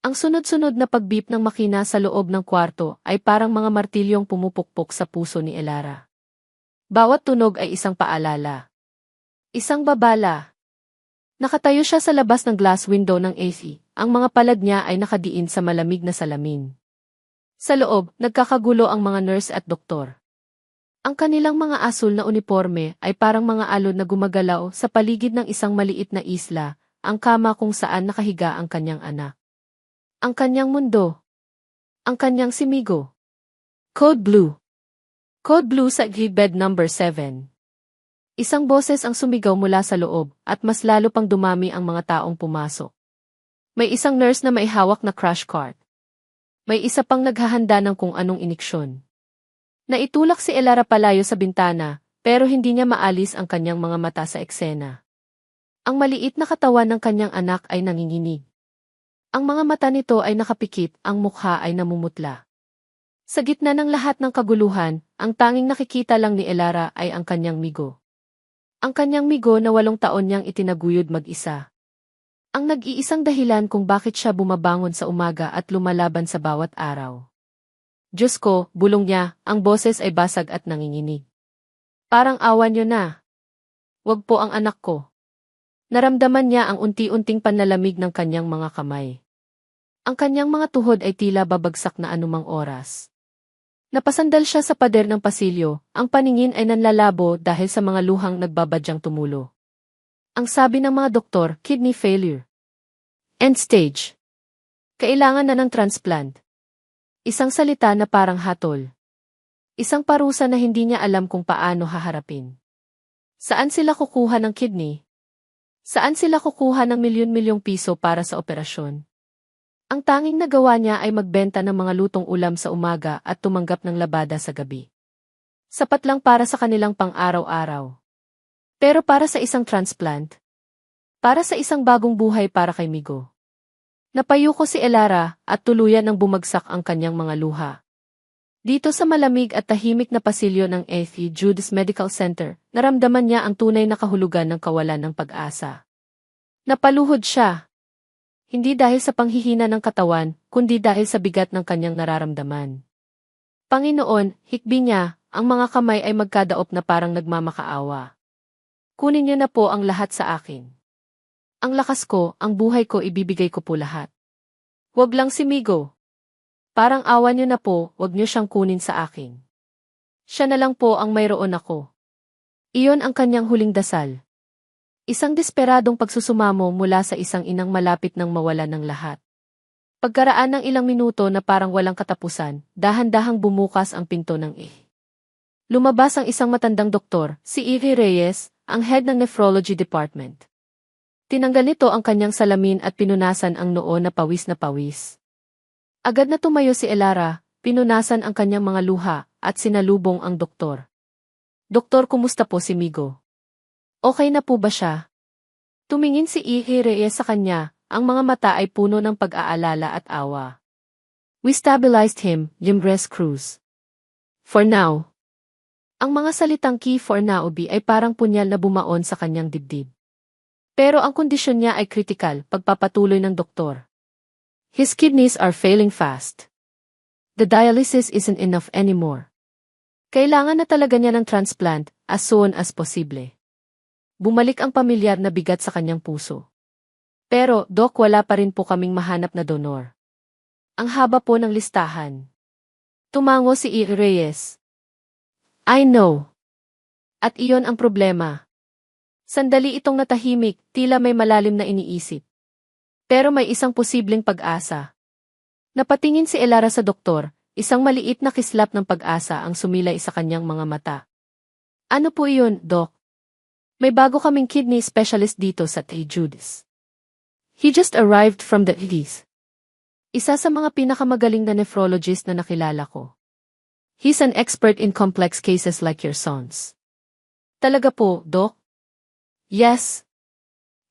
Ang sunod-sunod na pag-beep ng makina sa loob ng kwarto ay parang mga martilyong pumupukpok sa puso ni Elara. Bawat tunog ay isang paalala. Isang babala. Nakatayo siya sa labas ng glass window ng AC. Ang mga palad niya ay nakadiin sa malamig na salamin. Sa loob, nagkakagulo ang mga nurse at doktor. Ang kanilang mga asul na uniforme ay parang mga alon na gumagalaw sa paligid ng isang maliit na isla, ang kama kung saan nakahiga ang kanyang anak. Ang kanyang mundo. Ang kanyang si Migo. Code Blue. Code Blue sa bed number 7. Isang boses ang sumigaw mula sa loob at mas lalo pang dumami ang mga taong pumasok. May isang nurse na may hawak na crash cart. May isa pang naghahanda ng kung anong iniksyon. Naitulak si Elara palayo sa bintana, pero hindi niya maalis ang kanyang mga mata sa eksena. Ang maliit na katawan ng kanyang anak ay nanginginig. Ang mga mata nito ay nakapikit, ang mukha ay namumutla. Sa gitna ng lahat ng kaguluhan, ang tanging nakikita lang ni Elara ay ang kanyang Migo. Ang kanyang Migo na 8 taon niyang itinaguyod mag-isa. Ang nag-iisang dahilan kung bakit siya bumabangon sa umaga at lumalaban sa bawat araw. Diyos ko, bulong niya, ang boses ay basag at nanginginig. Parang awa niyo na. Wag po ang anak ko. Naramdaman niya ang unti-unting panlalamig ng kanyang mga kamay. Ang kanyang mga tuhod ay tila babagsak na anumang oras. Napasandal siya sa pader ng pasilyo, ang paningin ay nanlalabo dahil sa mga luhang nagbabadyang tumulo. Ang sabi ng mga doktor, kidney failure. End stage. Kailangan na ng transplant. Isang salita na parang hatol. Isang parusa na hindi niya alam kung paano haharapin. Saan sila kukuha ng kidney? Saan sila kukuha ng milyon-milyong piso para sa operasyon? Ang tanging nagawa niya ay magbenta ng mga lutong ulam sa umaga at tumanggap ng labada sa gabi. Sapat lang para sa kanilang pang-araw-araw. Pero para sa isang transplant? Para sa isang bagong buhay para kay Migo. Napayuko si Elara at tuluyan ng bumagsak ang kanyang mga luha. Dito sa malamig at tahimik na pasilyo ng St. Jude's Medical Center, naramdaman niya ang tunay na kahulugan ng kawalan ng pag-asa. Napaluhod siya. Hindi dahil sa panghihina ng katawan, kundi dahil sa bigat ng kanyang nararamdaman. Panginoon, hikbi niya, ang mga kamay ay magkadaop na parang nagmamakaawa. Kunin niyo na po ang lahat sa akin. Ang lakas ko, ang buhay ko ibibigay ko po lahat. Huwag lang si Migo. Parang awa niyo na po, huwag niyo siyang kunin sa akin. Siya na lang po ang mayroon ako. Iyon ang kanyang huling dasal. Isang desperadong pagsusumamo mula sa isang inang malapit nang mawala ng lahat. Pagkaraan ng ilang minuto na parang walang katapusan, dahan-dahang bumukas ang pinto ng Lumabas ang isang matandang doktor, si Ivy Reyes, ang head ng nephrology department. Tinanggal nito ang kanyang salamin at pinunasan ang noo na pawis na pawis. Agad na tumayo si Elara, pinunasan ang kanyang mga luha, at sinalubong ang doktor. Doktor, kumusta po si Migo? Okay na po ba siya? Tumingin si Ivy Reyes sa kanya, ang mga mata ay puno ng pag-aalala at awa. We stabilized him, Jimbres Cruz. For now. Ang mga salitang key for now ay parang punyal na bumaon sa kanyang dibdib. Pero ang kondisyon niya ay kritikal, pagpapatuloy ng doktor. His kidneys are failing fast. The dialysis isn't enough anymore. Kailangan na talaga niya ng transplant, as soon as possible. Bumalik ang pamilyar na bigat sa kanyang puso. Pero, Dok, wala pa rin po kaming mahanap na donor. Ang haba po ng listahan. Tumango si E. Reyes. I know. At iyon ang problema. Sandali itong natahimik, tila may malalim na iniisip. Pero may isang posibleng pag-asa. Napatingin si Elara sa doktor, isang maliit na kislap ng pag-asa ang sumilay sa kanyang mga mata. Ano po iyon, Doc? May bago kaming kidney specialist dito sa St. Jude's. He just arrived from the East. Isa sa mga pinakamagaling na nephrologist na nakilala ko. He's an expert in complex cases like your son's. Talaga po, Doc? Yes.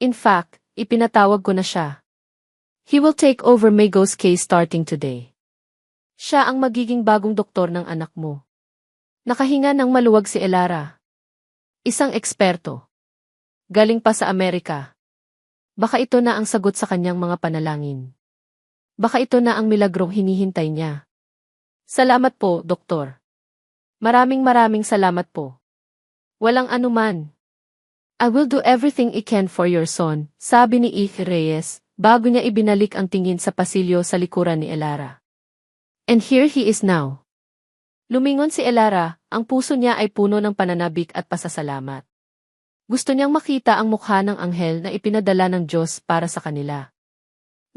In fact, ipinatawag ko na siya. He will take over Migo's case starting today. Siya ang magiging bagong doktor ng anak mo. Nakahinga ng maluwag si Elara. Isang eksperto. Galing pa sa Amerika. Baka ito na ang sagot sa kanyang mga panalangin. Baka ito na ang milagrong hinihintay niya. Salamat po, Doktor. Maraming salamat po. Walang anuman. I will do everything I can for your son, sabi ni Eve Reyes, bago niya ibinalik ang tingin sa pasilyo sa likuran ni Elara. And here he is now. Lumingon si Elara, ang puso niya ay puno ng pananabik at pasasalamat. Gusto niyang makita ang mukha ng anghel na ipinadala ng Diyos para sa kanila.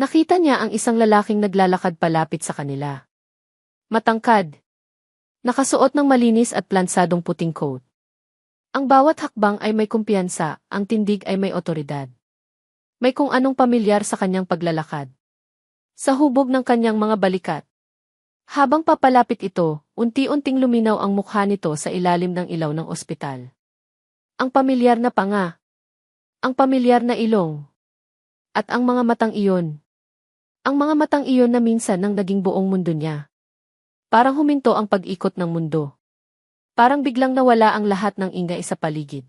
Nakita niya ang isang lalaking naglalakad palapit sa kanila. Matangkad. Nakasuot ng malinis at plansadong puting coat. Ang bawat hakbang ay may kumpiyansa, ang tindig ay may otoridad. May kung anong pamilyar sa kanyang paglalakad. Sa hubog ng kanyang mga balikat. Habang papalapit ito, unti-unting luminaw ang mukha nito sa ilalim ng ilaw ng ospital. Ang pamilyar na panga. Ang pamilyar na ilong. At ang mga matang iyon. Ang mga matang iyon na minsan nang naging buong mundo niya. Parang huminto ang pag-ikot ng mundo. Parang biglang nawala ang lahat ng ingay sa paligid.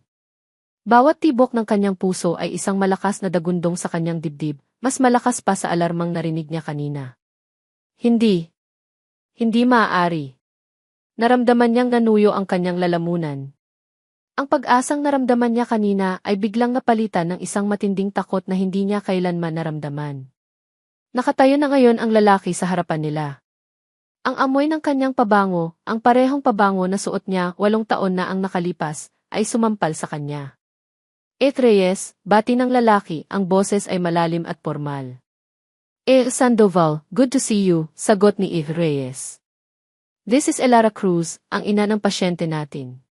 Bawat tibok ng kanyang puso ay isang malakas na dagundong sa kanyang dibdib, mas malakas pa sa alarmang narinig niya kanina. Hindi. Hindi maaari. Naramdaman niyang nanuyo ang kanyang lalamunan. Ang pag-asang naramdaman niya kanina ay biglang napalitan ng isang matinding takot na hindi niya kailanman naramdaman. Nakatayo na ngayon ang lalaki sa harapan nila. Ang amoy ng kanyang pabango, ang parehong pabango na suot niya 8 taon na ang nakalipas, ay sumampal sa kanya. Reyes, bati ng lalaki, ang boses ay malalim at formal. Sandoval, good to see you, sagot ni Eve Reyes. This is Elara Cruz, ang ina ng pasyente natin.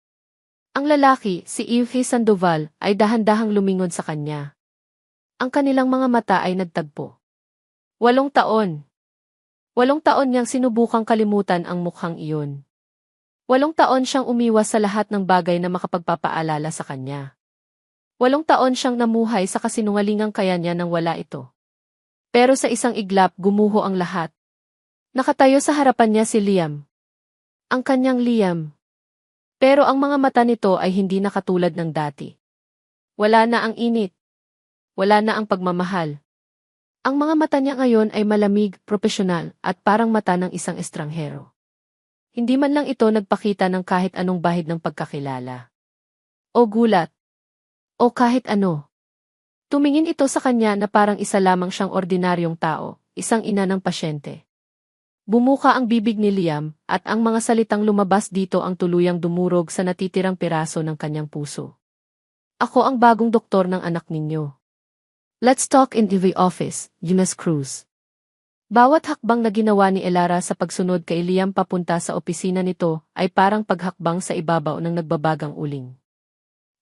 Ang lalaki, si Eve Sandoval, ay dahan-dahang lumingon sa kanya. Ang kanilang mga mata ay nagtagpo. 8 taon. 8 taon niyang sinubukang kalimutan ang mukhang iyon. 8 taon siyang umiwas sa lahat ng bagay na makapagpapaalala sa kanya. 8 taon siyang namuhay sa kasinungalingang kaya niya nang wala ito. Pero sa isang iglap gumuho ang lahat. Nakatayo sa harapan niya si Liam. Ang kanyang Liam. Pero ang mga mata nito ay hindi na katulad ng dati. Wala na ang init. Wala na ang pagmamahal. Ang mga mata niya ngayon ay malamig, propesyonal, at parang mata ng isang estranghero. Hindi man lang ito nagpakita ng kahit anong bahid ng pagkakilala. O gulat. O kahit ano. Tumingin ito sa kanya na parang isa lamang siyang ordinaryong tao, isang ina ng pasyente. Bumuka ang bibig ni Liam, at ang mga salitang lumabas dito ang tuluyang dumurog sa natitirang piraso ng kanyang puso. Ako ang bagong doktor ng anak ninyo. Let's talk in the office, Eunice Cruz. Bawat hakbang na ginawa ni Elara sa pagsunod kay Liam papunta sa opisina nito ay parang paghakbang sa ibabaw ng nagbabagang uling.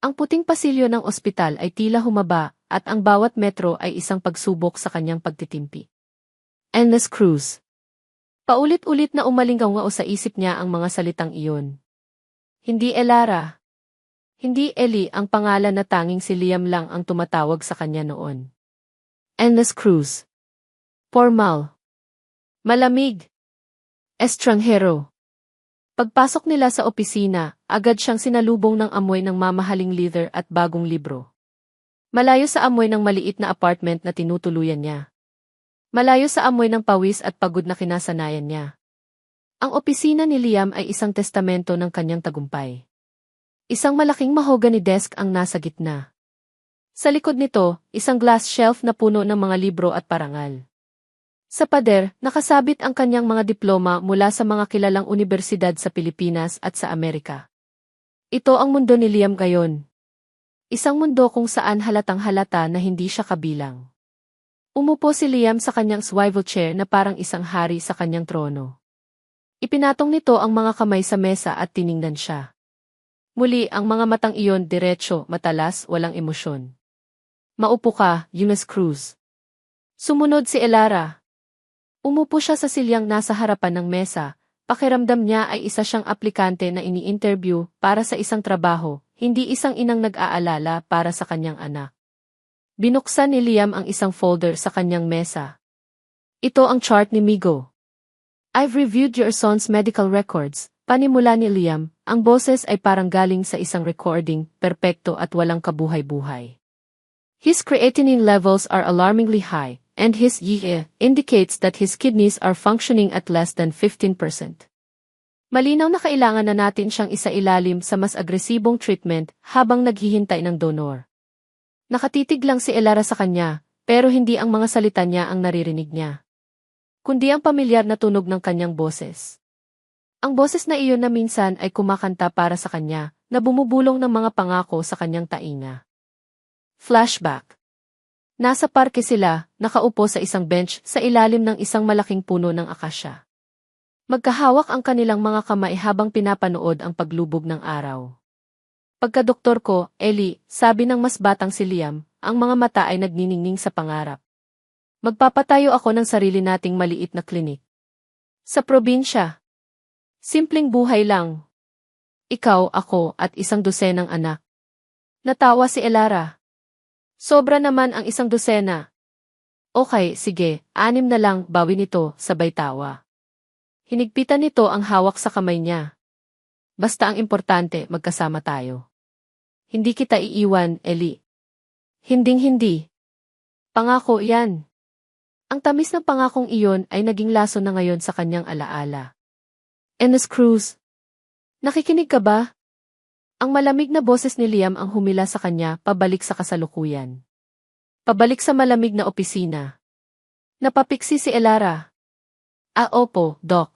Ang puting pasilyo ng ospital ay tila humaba at ang bawat metro ay isang pagsubok sa kanyang pagtitimpi. Eunice Cruz. Paulit-ulit na umalingaw sa isip niya ang mga salitang iyon. Hindi Elara. Hindi Ellie ang pangalan na tanging si Liam lang ang tumatawag sa kanya noon. Eunice Cruz. Formal. Malamig. Estranghero. Pagpasok nila sa opisina, agad siyang sinalubong ng amoy ng mamahaling leather at bagong libro. Malayo sa amoy ng maliit na apartment na tinutuluyan niya. Malayo sa amoy ng pawis at pagod na kinasanayan niya. Ang opisina ni Liam ay isang testamento ng kanyang tagumpay. Isang malaking mahogany desk ang nasa gitna. Sa likod nito, isang glass shelf na puno ng mga libro at parangal. Sa pader, nakasabit ang kanyang mga diploma mula sa mga kilalang unibersidad sa Pilipinas at sa Amerika. Ito ang mundo ni Liam ngayon. Isang mundo kung saan halatang-halata na hindi siya kabilang. Umupo si Liam sa kanyang swivel chair na parang isang hari sa kanyang trono. Ipinatong nito ang mga kamay sa mesa at tiningnan siya. Muli ang mga matang iyon diretso, matalas, walang emosyon. Maupo ka, Eunice Cruz. Sumunod si Elara. Umupo siya sa silyang nasa harapan ng mesa. Pakiramdam niya ay isa siyang aplikante na ini-interview para sa isang trabaho, hindi isang inang nag-aalala para sa kanyang anak. Binuksan ni Liam ang isang folder sa kanyang mesa. Ito ang chart ni Migo. I've reviewed your son's medical records. Panimula ni Liam, ang boses ay parang galing sa isang recording, perpekto at walang kabuhay-buhay. His creatinine levels are alarmingly high, and his EE indicates that his kidneys are functioning at less than 15%. Malinaw na kailangan na natin siyang isailalim sa mas agresibong treatment habang naghihintay ng donor. Nakatitig lang si Elara sa kanya, pero hindi ang mga salita niya ang naririnig niya, kundi ang pamilyar na tunog ng kanyang boses. Ang boses na iyon na minsan ay kumakanta para sa kanya, na bumubulong ng mga pangako sa kanyang tainga. Flashback. Nasa parke sila, nakaupo sa isang bench sa ilalim ng isang malaking puno ng akasya. Magkahawak ang kanilang mga kamay habang pinapanood ang paglubog ng araw. Pagka-doktor ko, Ellie, sabi ng mas batang si Liam, ang mga mata ay nagniningning sa pangarap. Magpapatayo ako ng sarili nating maliit na klinik. Sa probinsya. Simpleng buhay lang. Ikaw, ako, at isang dosenang anak. Natawa si Elara. Sobra naman ang isang dosena. Okay, sige, 6 na lang, bawi nito, sabay tawa. Hinigpitan nito ang hawak sa kamay niya. Basta ang importante, magkasama tayo. Hindi kita iiwan, Ellie. Hinding-hindi. Pangako yan. Ang tamis ng pangakong iyon ay naging laso na ngayon sa kanyang alaala. Ennis Cruz. Nakikinig ka ba? Ang malamig na boses ni Liam ang humila sa kanya pabalik sa kasalukuyan. Pabalik sa malamig na opisina. Napapiksi si Elara. Opo, Doc.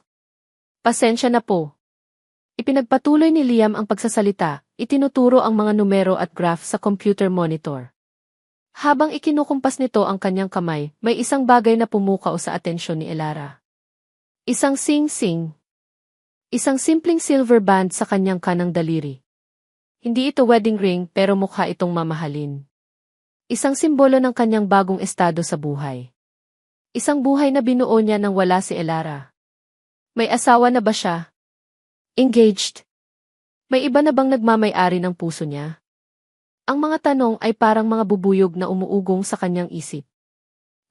Pasensya na po. Ipinagpatuloy ni Liam ang pagsasalita, itinuturo ang mga numero at graph sa computer monitor. Habang ikinukumpas nito ang kanyang kamay, may isang bagay na pumukaw sa atensyon ni Elara. Isang sing-sing. Isang simpleng silver band sa kanyang kanang daliri. Hindi ito wedding ring pero mukha itong mamahalin. Isang simbolo ng kanyang bagong estado sa buhay. Isang buhay na binuo niya nang wala si Elara. May asawa na ba siya? Engaged? May iba na bang nagmamay-ari ng puso niya? Ang mga tanong ay parang mga bubuyog na umuugong sa kanyang isip.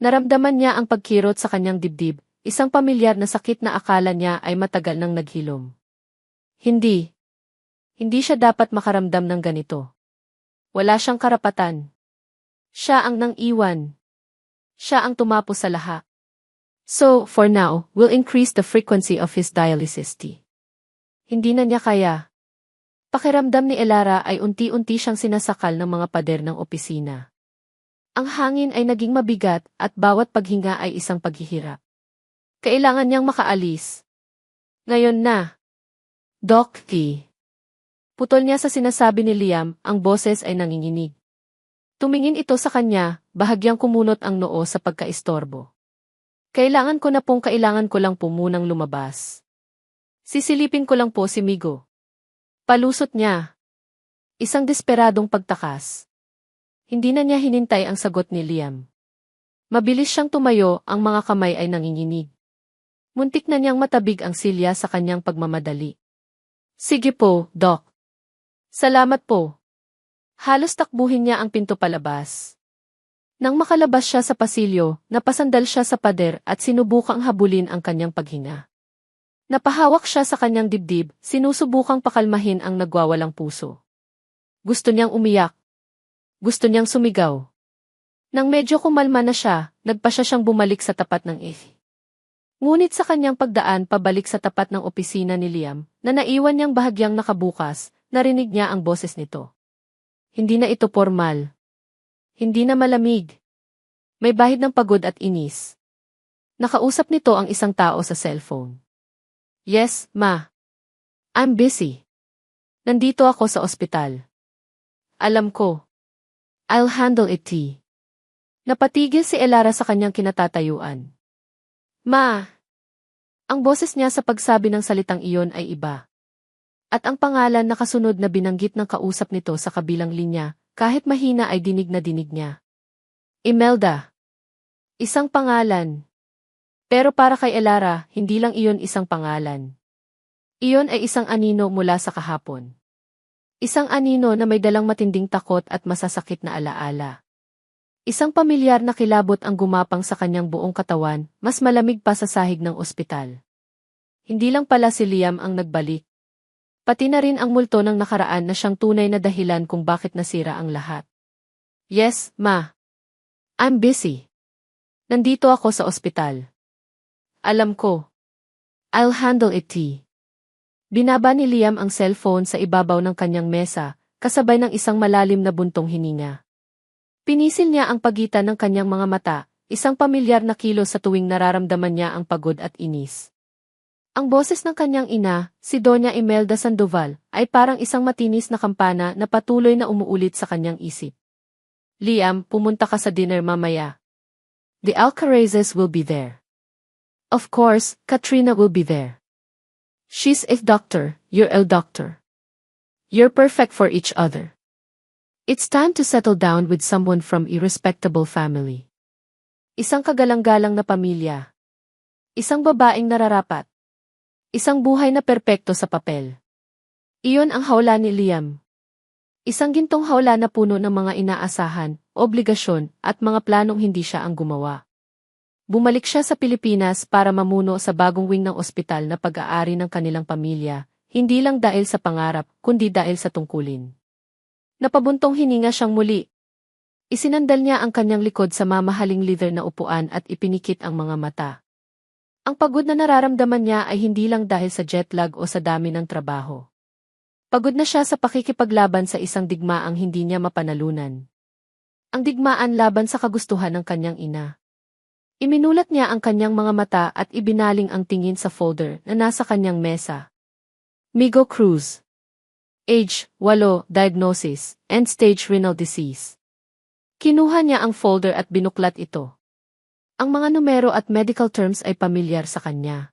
Naramdaman niya ang pagkirot sa kanyang dibdib, isang pamilyar na sakit na akala niya ay matagal nang naghilom. Hindi. Hindi siya dapat makaramdam ng ganito. Wala siyang karapatan. Siya ang nang-iwan. Siya ang tumapos sa lahat. So, for now, we'll increase the frequency of his dialysis tea. Hindi na niya kaya. Pakiramdam ni Elara ay unti-unti siyang sinasakal ng mga pader ng opisina. Ang hangin ay naging mabigat at bawat paghinga ay isang paghihirap. Kailangan niyang makaalis. Ngayon na. Doc T. Putol niya sa sinasabi ni Liam, ang boses ay nanginginig. Tumingin ito sa kanya, bahagyang kumunot ang noo sa pagkaistorbo. Kailangan ko lang po munang lumabas. Sisilipin ko lang po si Migo. Palusot niya. Isang desperadong pagtakas. Hindi na niya hinintay ang sagot ni Liam. Mabilis siyang tumayo, ang mga kamay ay nanginginig. Muntik na niyang matabig ang silya sa kanyang pagmamadali. Sige po, Doc. Salamat po. Halos takbuhin niya ang pinto palabas. Nang makalabas siya sa pasilyo, napasandal siya sa pader at sinubukang habulin ang kanyang paghinga. Napahawak siya sa kanyang dibdib, sinusubukang pakalmahin ang nagwawalang puso. Gusto niyang umiyak. Gusto niyang sumigaw. Nang medyo kumalma na siya, nagpa siyang bumalik sa tapat ng Ngunit sa kanyang pagdaan pabalik sa tapat ng opisina ni Liam, na naiwan niyang bahagyang nakabukas, narinig niya ang boses nito. Hindi na ito formal. Hindi na malamig. May bahid ng pagod at inis. Nakausap nito ang isang tao sa cellphone. Yes, ma. I'm busy. Nandito ako sa ospital. Alam ko. I'll handle it, T. Napatigil si Elara sa kanyang kinatatayuan. Ma! Ang boses niya sa pagsabi ng salitang iyon ay iba. At ang pangalan na kasunod na binanggit ng kausap nito sa kabilang linya, kahit mahina ay dinig na dinig niya. Imelda. Isang pangalan. Pero para kay Elara, hindi lang iyon isang pangalan. Iyon ay isang anino mula sa kahapon. Isang anino na may dalang matinding takot at masasakit na alaala. Isang pamilyar na kilabot ang gumapang sa kanyang buong katawan, mas malamig pa sa sahig ng ospital. Hindi lang pala si Liam ang nagbalik. Pati na rin ang multo ng nakaraan na siyang tunay na dahilan kung bakit nasira ang lahat. Yes, ma. I'm busy. Nandito ako sa ospital. Alam ko. I'll handle it, T. Binaba ni Liam ang cellphone sa ibabaw ng kanyang mesa, kasabay ng isang malalim na buntong hininga. Pinisil niya ang pagitan ng kanyang mga mata, isang pamilyar na kilos sa tuwing nararamdaman niya ang pagod at inis. Ang boses ng kanyang ina, si Doña Imelda Sandoval, ay parang isang matinis na kampana na patuloy na umuulit sa kanyang isip. Liam, pumunta ka sa dinner mamaya. The Alcarazes will be there. Of course, Katrina will be there. She's a doctor, you're a doctor. You're perfect for each other. It's time to settle down with someone from a respectable family. Isang kagalang-galang na pamilya. Isang babaeng nararapat. Isang buhay na perpekto sa papel. Iyon ang hawla ni Liam. Isang gintong hawla na puno ng mga inaasahan, obligasyon, at mga planong hindi siya ang gumawa. Bumalik siya sa Pilipinas para mamuno sa bagong wing ng ospital na pag-aari ng kanilang pamilya, hindi lang dahil sa pangarap, kundi dahil sa tungkulin. Napabuntong hininga siyang muli. Isinandal niya ang kanyang likod sa mamahaling leather na upuan at ipinikit ang mga mata. Ang pagod na nararamdaman niya ay hindi lang dahil sa jet lag o sa dami ng trabaho. Pagod na siya sa pakikipaglaban sa isang digmaang hindi niya mapanalunan. Ang digmaan laban sa kagustuhan ng kanyang ina. Iminulat niya ang kanyang mga mata at ibinaling ang tingin sa folder na nasa kanyang mesa. Migo Cruz. Age, 8, diagnosis, end-stage renal disease. Kinuha niya ang folder at binuklat ito. Ang mga numero at medical terms ay pamilyar sa kanya.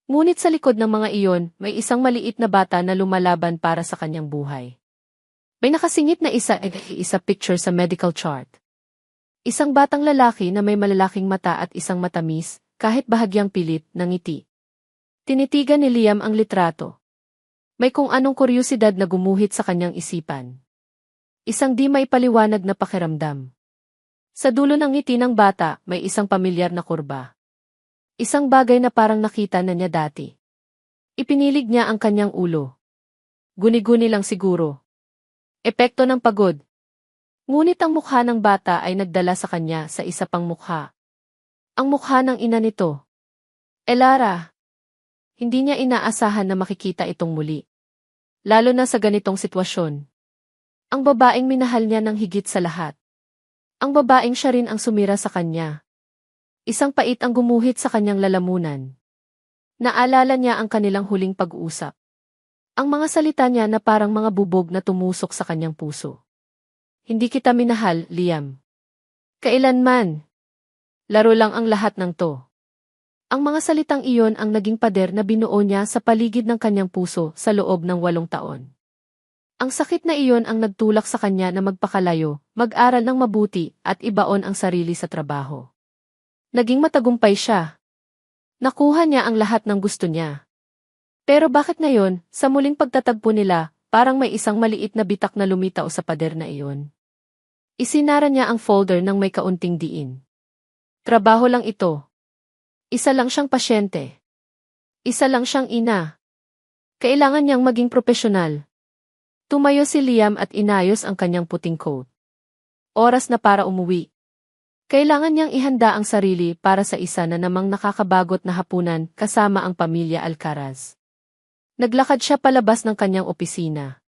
Ngunit sa likod ng mga iyon, may isang maliit na bata na lumalaban para sa kanyang buhay. May nakasingit na isa picture sa medical chart. Isang batang lalaki na may malalaking mata at isang matamis, kahit bahagyang pilit, na ngiti. Tinitigan ni Liam ang litrato. May kung anong kuryosidad na gumuhit sa kanyang isipan. Isang di maipaliwanag na pakiramdam. Sa dulo ng ngiti ng bata, may isang pamilyar na kurba. Isang bagay na parang nakita na niya dati. Ipinilig niya ang kanyang ulo. Guni-guni lang siguro. Epekto ng pagod. Ngunit ang mukha ng bata ay nagdala sa kanya sa isa pang mukha. Ang mukha ng ina nito. Elara. Hindi niya inaasahan na makikita itong muli. Lalo na sa ganitong sitwasyon. Ang babaeng minahal niya ng higit sa lahat. Ang babaeng siya rin ang sumira sa kanya. Isang pait ang gumuhit sa kanyang lalamunan. Naalala niya ang kanilang huling pag-uusap. Ang mga salita niya na parang mga bubog na tumusok sa kanyang puso. Hindi kita minahal, Liam. Kailanman. Laro lang ang lahat ng to. Ang mga salitang iyon ang naging pader na binuo niya sa paligid ng kanyang puso sa loob ng 8 taon. Ang sakit na iyon ang nagtulak sa kanya na magpakalayo, mag-aral ng mabuti, at ibaon ang sarili sa trabaho. Naging matagumpay siya. Nakuha niya ang lahat ng gusto niya. Pero bakit ngayon, sa muling pagtatagpo nila, parang may isang maliit na bitak na lumitaw sa pader na iyon? Isinara niya ang folder ng may kaunting diin. Trabaho lang ito. Isa lang siyang pasyente. Isa lang siyang ina. Kailangan niyang maging propesyonal. Tumayo si Liam at inayos ang kanyang puting coat. Oras na para umuwi. Kailangan niyang ihanda ang sarili para sa isa na namang nakakabagot na hapunan kasama ang pamilya Alcaraz. Naglakad siya palabas ng kanyang opisina.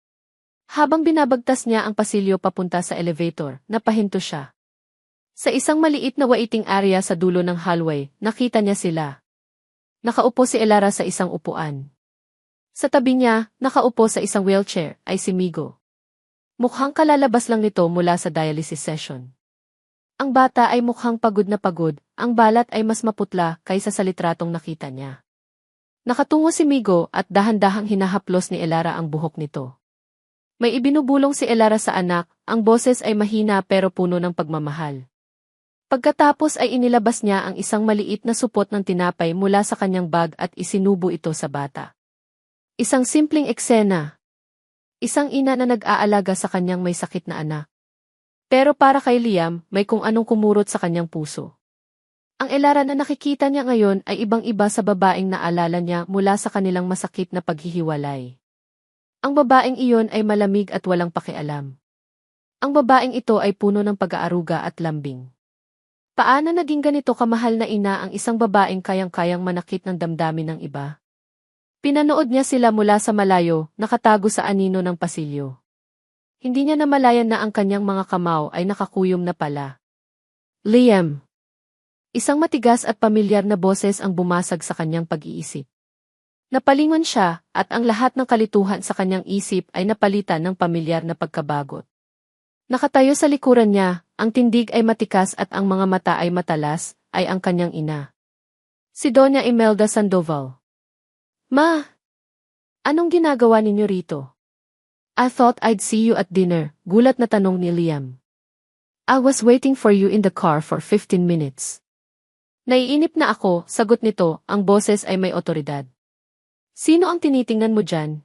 Habang binabagtas niya ang pasilyo papunta sa elevator, napahinto siya. Sa isang maliit na waiting area sa dulo ng hallway, nakita niya sila. Nakaupo si Elara sa isang upuan. Sa tabi niya, nakaupo sa isang wheelchair, ay si Migo. Mukhang kalalabas lang nito mula sa dialysis session. Ang bata ay mukhang pagod na pagod, ang balat ay mas maputla kaysa sa litratong nakita niya. Nakatungo si Migo at dahan-dahang hinahaplos ni Elara ang buhok nito. May ibinubulong si Elara sa anak, ang boses ay mahina pero puno ng pagmamahal. Pagkatapos ay inilabas niya ang isang maliit na supot ng tinapay mula sa kanyang bag at isinubo ito sa bata. Isang simpleng eksena. Isang ina na nag-aalaga sa kanyang may sakit na anak. Pero para kay Liam, may kung anong kumurot sa kanyang puso. Ang Elara na nakikita niya ngayon ay ibang-iba sa babaeng naalala niya mula sa kanilang masakit na paghihiwalay. Ang babaeng iyon ay malamig at walang pakialam. Ang babaeng ito ay puno ng pag-aaruga at lambing. Paano naging ganito kamahal na ina ang isang babaeng kayang-kayang manakit ng damdamin ng iba? Pinanood niya sila mula sa malayo, nakatago sa anino ng pasilyo. Hindi niya namalayan na ang kanyang mga kamao ay nakakuyom na pala. Liam. Isang matigas at pamilyar na boses ang bumasag sa kanyang pag-iisip. Napalingon siya, at ang lahat ng kalituhan sa kanyang isip ay napalitan ng pamilyar na pagkabagot. Nakatayo sa likuran niya, ang tindig ay matikas at ang mga mata ay matalas, ay ang kanyang ina. Si Doña Imelda Sandoval. Ma! Anong ginagawa ninyo rito? I thought I'd see you at dinner, gulat na tanong ni Liam. I was waiting for you in the car for 15 minutes. Naiinip na ako, sagot nito, ang boses ay may otoridad. Sino ang tinitingnan mo dyan?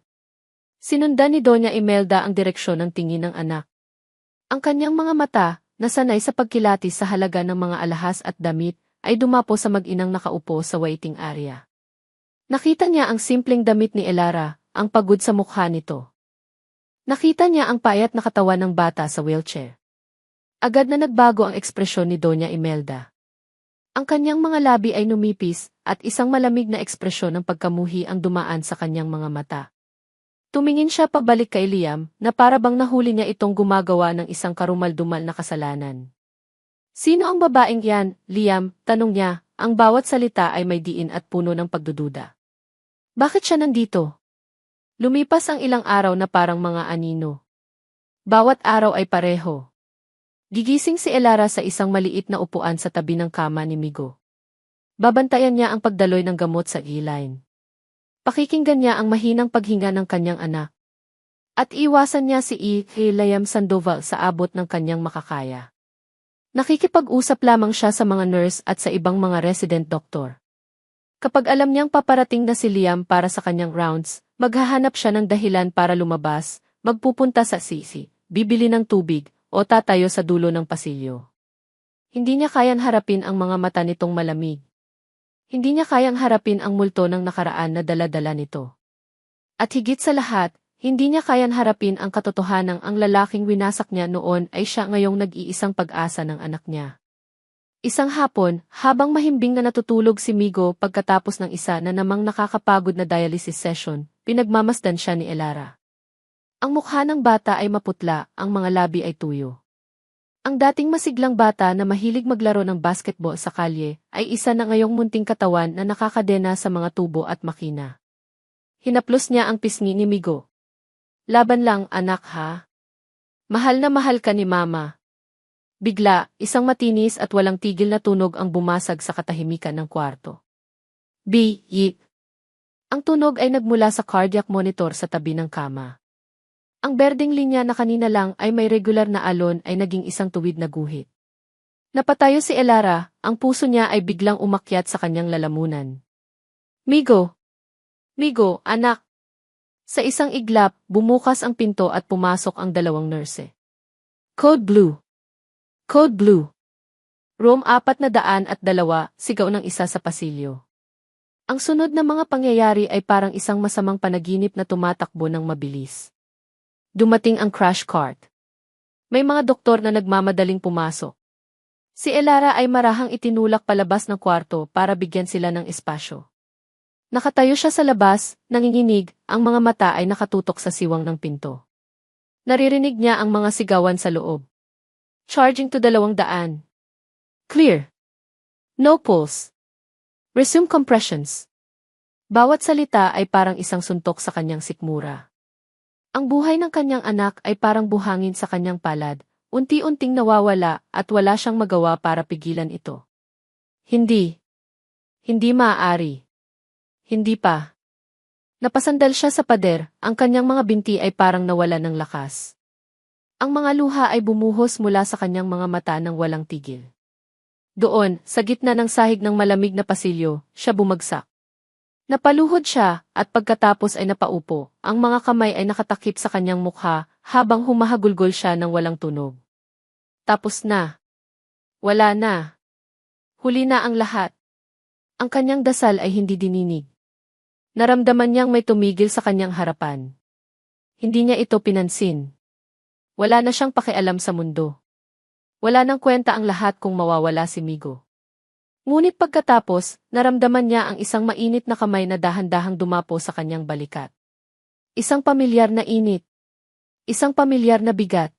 Sinundan ni Doña Imelda ang direksyon ng tingin ng anak. Ang kanyang mga mata, nasanay sa pagkilatis sa halaga ng mga alahas at damit, ay dumapo sa mag-inang nakaupo sa waiting area. Nakita niya ang simpleng damit ni Elara, ang pagod sa mukha nito. Nakita niya ang payat na katawan ng bata sa wheelchair. Agad na nagbago ang ekspresyon ni Doña Imelda. Ang kanyang mga labi ay numipis, at isang malamig na ekspresyon ng pagkamuhi ang dumaan sa kanyang mga mata. Tumingin siya pabalik kay Liam, na para bang nahuli niya itong gumagawa ng isang karumal-dumal na kasalanan. Sino ang babaeng yan, Liam? Tanong niya, ang bawat salita ay may diin at puno ng pagdududa. Bakit siya nandito? Lumipas ang ilang araw na parang mga anino. Bawat araw ay pareho. Gigising si Elara sa isang maliit na upuan sa tabi ng kama ni Migo. Babantayan niya ang pagdaloy ng gamot sa E-line. Pakikinggan niya ang mahinang paghinga ng kanyang anak. At iwasan niya si Liam Sandoval sa abot ng kanyang makakaya. Nakikipag-usap lamang siya sa mga nurse at sa ibang mga resident doctor. Kapag alam niyang paparating na si Liam para sa kanyang rounds, maghahanap siya ng dahilan para lumabas, magpupunta sa sisi, bibili ng tubig, o tatayo sa dulo ng pasilyo. Hindi niya kayang harapin ang mga mata nitong malamig. Hindi niya kayang harapin ang multo ng nakaraan na dala-dala nito. At higit sa lahat, hindi niya kayang harapin ang katotohanang ang lalaking winasak niya noon ay siya ngayong nag-iisang pag-asa ng anak niya. Isang hapon, habang mahimbing na natutulog si Migo pagkatapos ng isa na namang nakakapagod na dialysis session, pinagmamasdan siya ni Elara. Ang mukha ng bata ay maputla, ang mga labi ay tuyo. Ang dating masiglang bata na mahilig maglaro ng basketball sa kalye, ay isa na ngayong munting katawan na nakakadena sa mga tubo at makina. Hinaplos niya ang pisngi ni Migo. Laban lang, anak ha? Mahal na mahal ka ni Mama. Bigla, isang matinis at walang tigil na tunog ang bumasag sa katahimikan ng kwarto. Yip. Ang tunog ay nagmula sa cardiac monitor sa tabi ng kama. Ang berdeng linya na kanina lang ay may regular na alon ay naging isang tuwid na guhit. Napatayo si Elara, ang puso niya ay biglang umakyat sa kanyang lalamunan. Migo! Migo, anak! Sa isang iglap, bumukas ang pinto at pumasok ang dalawang nurse. Code Blue! Code Blue! Room 402, sigaw ng isa sa pasilyo. Ang sunod na mga pangyayari ay parang isang masamang panaginip na tumatakbo ng mabilis. Dumating ang crash cart. May mga doktor na nagmamadaling pumasok. Si Elara ay marahang itinulak palabas ng kwarto para bigyan sila ng espasyo. Nakatayo siya sa labas, nanginginig, ang mga mata ay nakatutok sa siwang ng pinto. Naririnig niya ang mga sigawan sa loob. Charging to 200. Clear. No pulse. Resume compressions. Bawat salita ay parang isang suntok sa kanyang sikmura. Ang buhay ng kanyang anak ay parang buhangin sa kanyang palad, unti-unting nawawala at wala siyang magawa para pigilan ito. Hindi. Hindi maaari. Hindi pa. Napasandal siya sa pader, ang kanyang mga binti ay parang nawala ng lakas. Ang mga luha ay bumuhos mula sa kanyang mga mata ng walang tigil. Doon, sa gitna ng sahig ng malamig na pasilyo, siya bumagsak. Napaluhod siya, at pagkatapos ay napaupo, ang mga kamay ay nakatakip sa kanyang mukha, habang humahagulgol siya ng walang tunog. Tapos na. Wala na. Huli na ang lahat. Ang kanyang dasal ay hindi dininig. Naramdaman niyang may tumigil sa kanyang harapan. Hindi niya ito pinansin. Wala na siyang pakialam sa mundo. Wala nang kwenta ang lahat kung mawawala si Migo. Ngunit pagkatapos, naramdaman niya ang isang mainit na kamay na dahan-dahang dumapo sa kanyang balikat. Isang pamilyar na init. Isang pamilyar na bigat.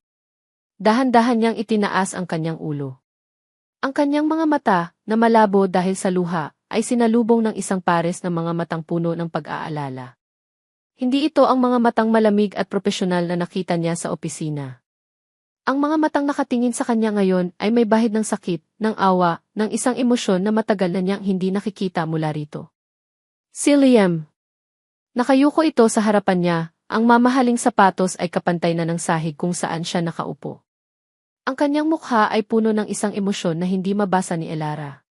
Dahan-dahan niyang itinaas ang kanyang ulo. Ang kanyang mga mata, na malabo dahil sa luha, ay sinalubong ng isang pares ng mga matang puno ng pag-aalala. Hindi ito ang mga matang malamig at propesyonal na nakita niya sa opisina. Ang mga matang nakatingin sa kanya ngayon ay may bahid ng sakit, ng awa, ng isang emosyon na matagal na niyang hindi nakikita mula rito. Si Liam. Nakayuko ito sa harapan niya, ang mamahaling sapatos ay kapantay na ng sahig kung saan siya nakaupo. Ang kanyang mukha ay puno ng isang emosyon na hindi mabasa ni Elara.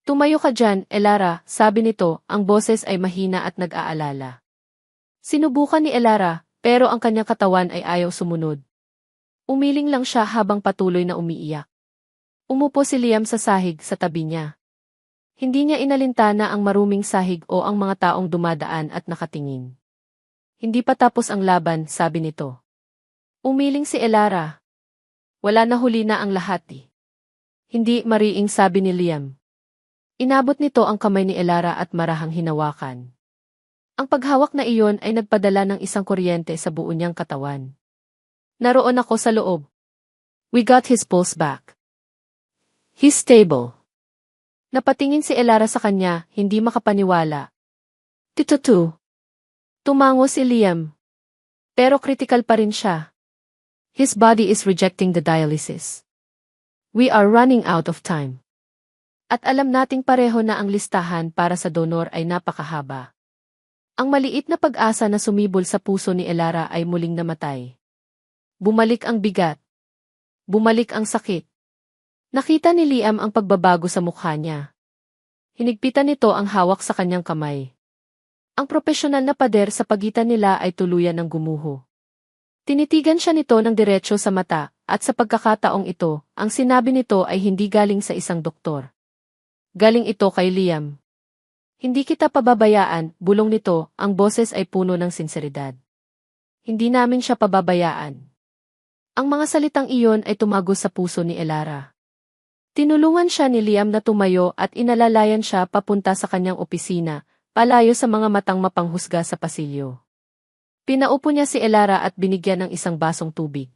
Tumayo ka dyan, Elara, sabi nito, ang boses ay mahina at nag-aalala. Sinubukan ni Elara, pero ang kanyang katawan ay ayaw sumunod. Umiling lang siya habang patuloy na umiiyak. Umupo si Liam sa sahig sa tabi niya. Hindi niya inalintana ang maruming sahig o ang mga taong dumadaan at nakatingin. Hindi pa tapos ang laban, sabi nito. Umiling si Elara. Wala na, huli na ang lahat eh. Hindi, mariing, sabi ni Liam. Inabot nito ang kamay ni Elara at marahang hinawakan. Ang paghawak na iyon ay nagpadala ng isang kuryente sa buo niyang katawan. Naroon ako sa loob. We got his pulse back. He's stable. Napatingin si Elara sa kanya, hindi makapaniwala. Titutu. Tumango si Liam. Pero critical pa rin siya. His body is rejecting the dialysis. We are running out of time. At alam nating pareho na ang listahan para sa donor ay napakahaba. Ang maliit na pag-asa na sumibol sa puso ni Elara ay muling namatay. Bumalik ang bigat. Bumalik ang sakit. Nakita ni Liam ang pagbabago sa mukha niya. Hinigpitan nito ang hawak sa kanyang kamay. Ang propesyonal na pader sa pagitan nila ay tuluyan ng gumuho. Tinitigan siya nito ng diretso sa mata, at sa pagkakataong ito, ang sinabi nito ay hindi galing sa isang doktor. Galing ito kay Liam. Hindi kita pababayaan, bulong nito, ang boses ay puno ng sinseridad. Hindi namin siya pababayaan. Ang mga salitang iyon ay tumagos sa puso ni Elara. Tinulungan siya ni Liam na tumayo at inalalayan siya papunta sa kanyang opisina, palayo sa mga matang mapanghusga sa pasilyo. Pinaupo niya si Elara at binigyan ng isang basong tubig.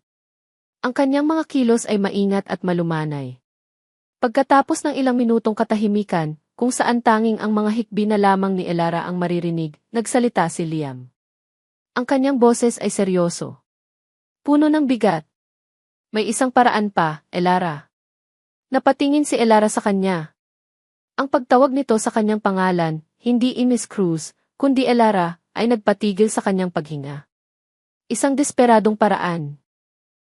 Ang kanyang mga kilos ay maingat at malumanay. Pagkatapos ng ilang minutong katahimikan, kung saan tanging ang mga hikbi na lamang ni Elara ang maririnig, nagsalita si Liam. Ang kanyang boses ay seryoso. Puno ng bigat. May isang paraan pa, Elara. Napatingin si Elara sa kanya. Ang pagtawag nito sa kanyang pangalan, hindi Miss Cruz, kundi Elara, ay nagpatigil sa kanyang paghinga. Isang desperadong paraan.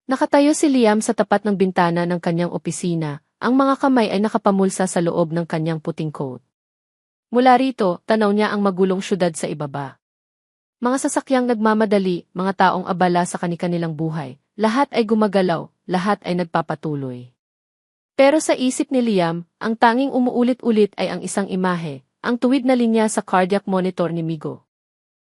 Nakatayo si Liam sa tapat ng bintana ng kanyang opisina, ang mga kamay ay nakapamulsa sa loob ng kanyang puting coat. Mula rito, tanaw niya ang magulong syudad sa ibaba. Mga sasakyang nagmamadali, mga taong abala sa kanilang buhay, lahat ay gumagalaw, lahat ay nagpapatuloy. Pero sa isip ni Liam, ang tanging umuulit-ulit ay ang isang imahe, ang tuwid na linya sa cardiac monitor ni Migo.